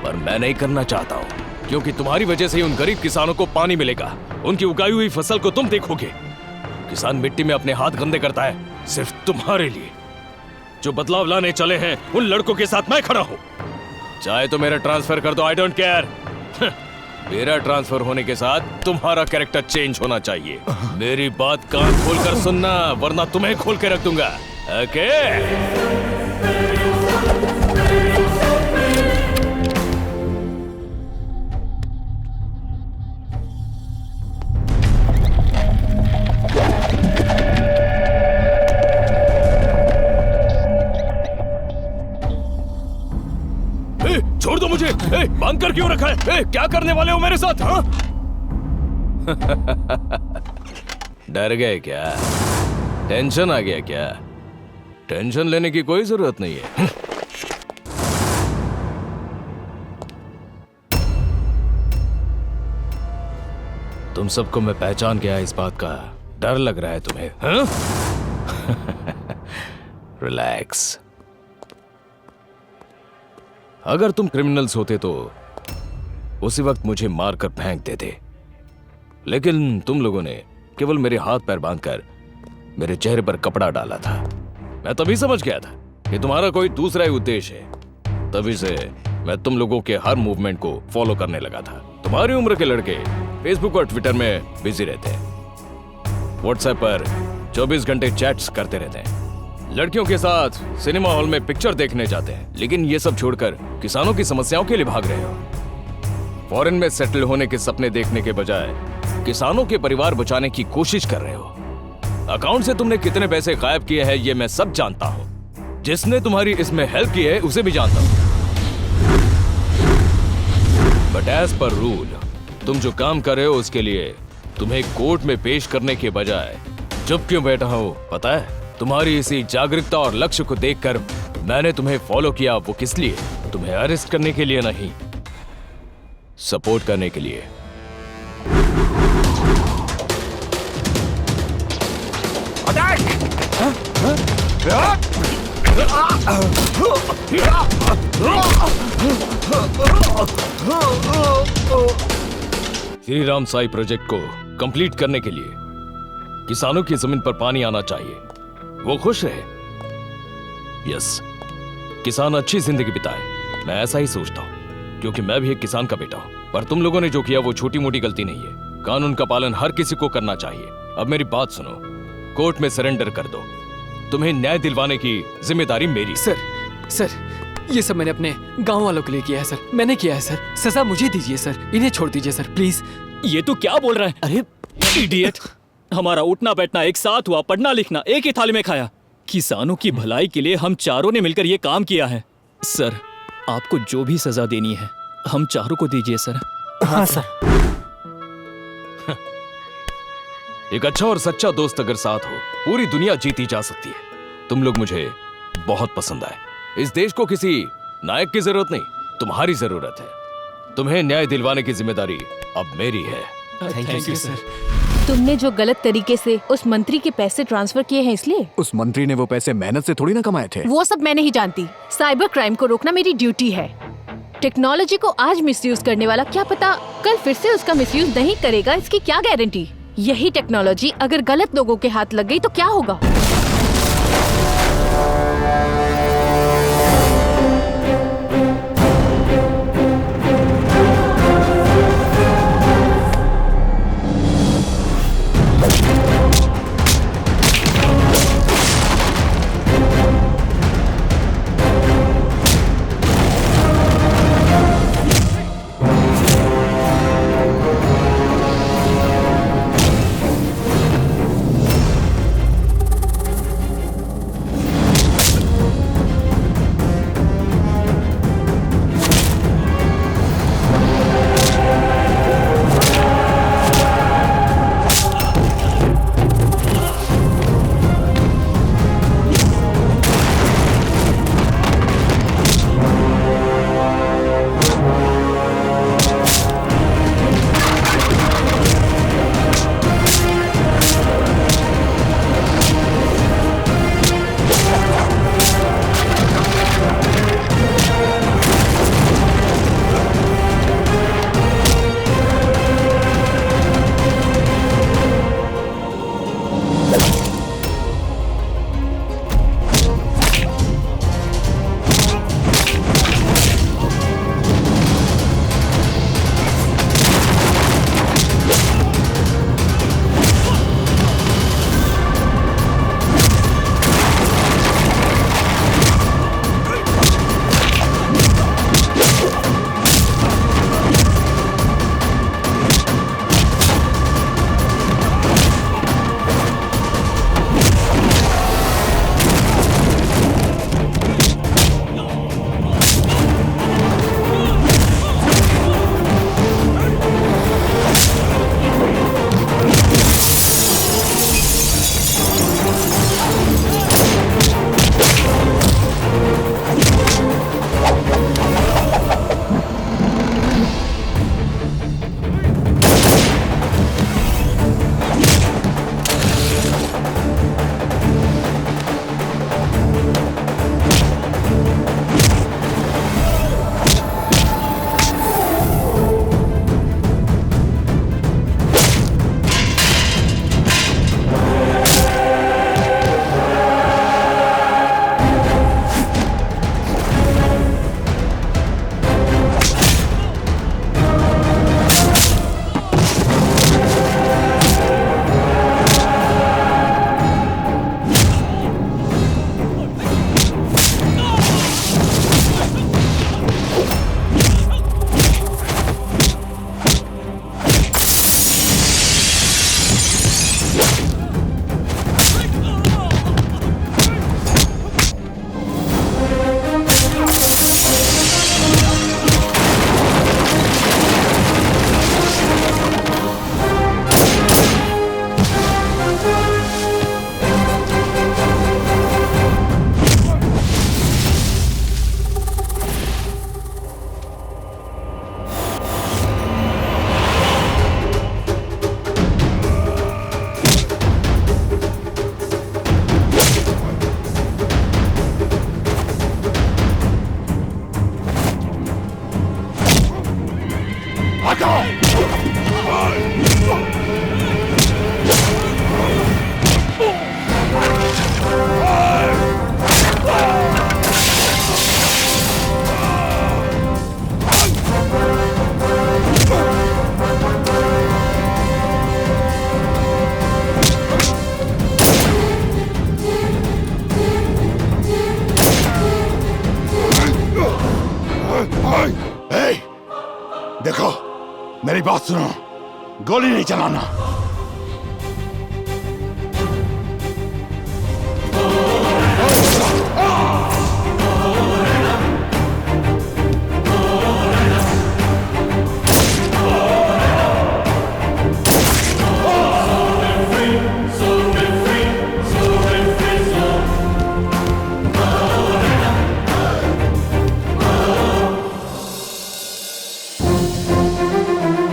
पर मैं नहीं करना चाहता हूँ, क्योंकि तुम्हारी वजह से ही उन गरीब किसानों को पानी मिलेगा। उनकी उगाई हुई फसल को तुम देखोगे। किसान मिट्टी में अपने हाथ गंदे करता है सिर्फ तुम्हारे लिए। जो बदलाव लाने चले हैं उन लड़कों के साथ मैं खड़ा हूँ। चाहे तो मेरा ट्रांसफर कर दो, आई डोंट केयर। मेरा ट्रांसफर होने के साथ तुम्हारा कैरेक्टर चेंज होना चाहिए। मेरी बात कान खोलकर सुनना, वरना तुम्हें खोल के रख दूंगा। ओके? छोड़ दो मुझे। बांध कर क्यों रखा है? क्या करने वाले हो मेरे साथ? हाँ? डर गए क्या? टेंशन आ गया क्या? टेंशन लेने की कोई जरूरत नहीं है। तुम सबको मैं पहचान गया, इस बात का डर लग रहा है तुम्हें? हाँ? रिलैक्स। अगर तुम क्रिमिनल्स होते तो उसी वक्त मुझे मारकर फेंक देते, लेकिन तुम लोगों ने केवल मेरे हाथ पैर बांधकर मेरे चेहरे पर कपड़ा डाला था। मैं तभी समझ गया था कि तुम्हारा कोई दूसरा ही उद्देश्य है। तभी से मैं तुम लोगों के हर मूवमेंट को फॉलो करने लगा था। तुम्हारी उम्र के लड़के फेसबुक और ट्विटर में बिजी रहते हैं, व्हाट्सएप पर 24 घंटे चैट्स करते रहते हैं, लड़कियों के साथ सिनेमा हॉल में पिक्चर देखने जाते हैं, लेकिन ये सब छोड़कर किसानों की समस्याओं के लिए भाग रहे हो। फॉरेन में सेटल होने के सपने देखने के बजाय किसानों के परिवार बचाने की कोशिश कर रहे हो। अकाउंट से तुमने कितने पैसे गायब किए हैं ये मैं सब जानता हूं। जिसने तुम्हारी इसमें हेल्प की है उसे भी जानता हूं। बट एज पर रूल तुम जो काम कर रहे हो उसके लिए तुम्हें कोर्ट में पेश करने के बजाय चुप क्यों बैठा हो पता है? तुम्हारी इसी जागरूकता और लक्ष्य को देखकर मैंने तुम्हें फॉलो किया वो किस लिए? तुम्हें अरेस्ट करने के लिए नहीं, सपोर्ट करने के लिए। श्री राम साई प्रोजेक्ट को कंप्लीट करने के लिए किसानों की जमीन पर पानी आना चाहिए, वो खुश रहे। यस, किसान अच्छी जिंदगी बिताए, मैं ऐसा ही सोचता हूँ, क्योंकि मैं भी एक किसान का बेटा हूँ। पर तुम लोगों ने जो किया वो छोटी मोटी गलती नहीं है। कानून का पालन हर किसी को करना चाहिए। अब मेरी बात सुनो, कोर्ट में सरेंडर कर दो। तुम्हें न्याय दिलवाने की जिम्मेदारी मेरी। सर, ये सब मैंने अपने गांव वालों के लिए किया है सर। मैंने किया है सर। सजा मुझे दीजिए सर, इन्हें छोड़ दीजिए सर प्लीज। ये तू क्या बोल रहा है? अरे इडियट, हमारा उठना बैठना एक साथ हुआ, पढ़ना लिखना एक ही थाली में खाया। किसानों की भलाई के लिए हम चारों ने मिलकर ये काम किया है। सर, आपको जो भी सजा देनी है हम चारों को दीजिए सर। हाँ सर। एक अच्छा और सच्चा दोस्त अगर साथ हो, पूरी दुनिया जीती जा सकती है। तुम लोग मुझे बहुत पसंद आए। इस देश को किसी नायक की जरूरत नहीं, तुम्हारी जरूरत है। तुम्हें न्याय दिलवाने की जिम्मेदारी अब मेरी है। Thank you sir. तुमने जो गलत तरीके से उस मंत्री के पैसे ट्रांसफर किए हैं इसलिए? उस मंत्री ने वो पैसे मेहनत से थोड़ी ना कमाए थे। वो सब मैं नहीं जानती। साइबर क्राइम को रोकना मेरी ड्यूटी है। टेक्नोलॉजी को आज मिसयूज करने वाला क्या पता कल फिर से उसका मिसयूज नहीं करेगा, इसकी क्या गारंटी? यही टेक्नोलॉजी अगर गलत लोगों के हाथ लग गई तो क्या होगा? देखो, मेरी बात सुनो, गोली नहीं चलाना।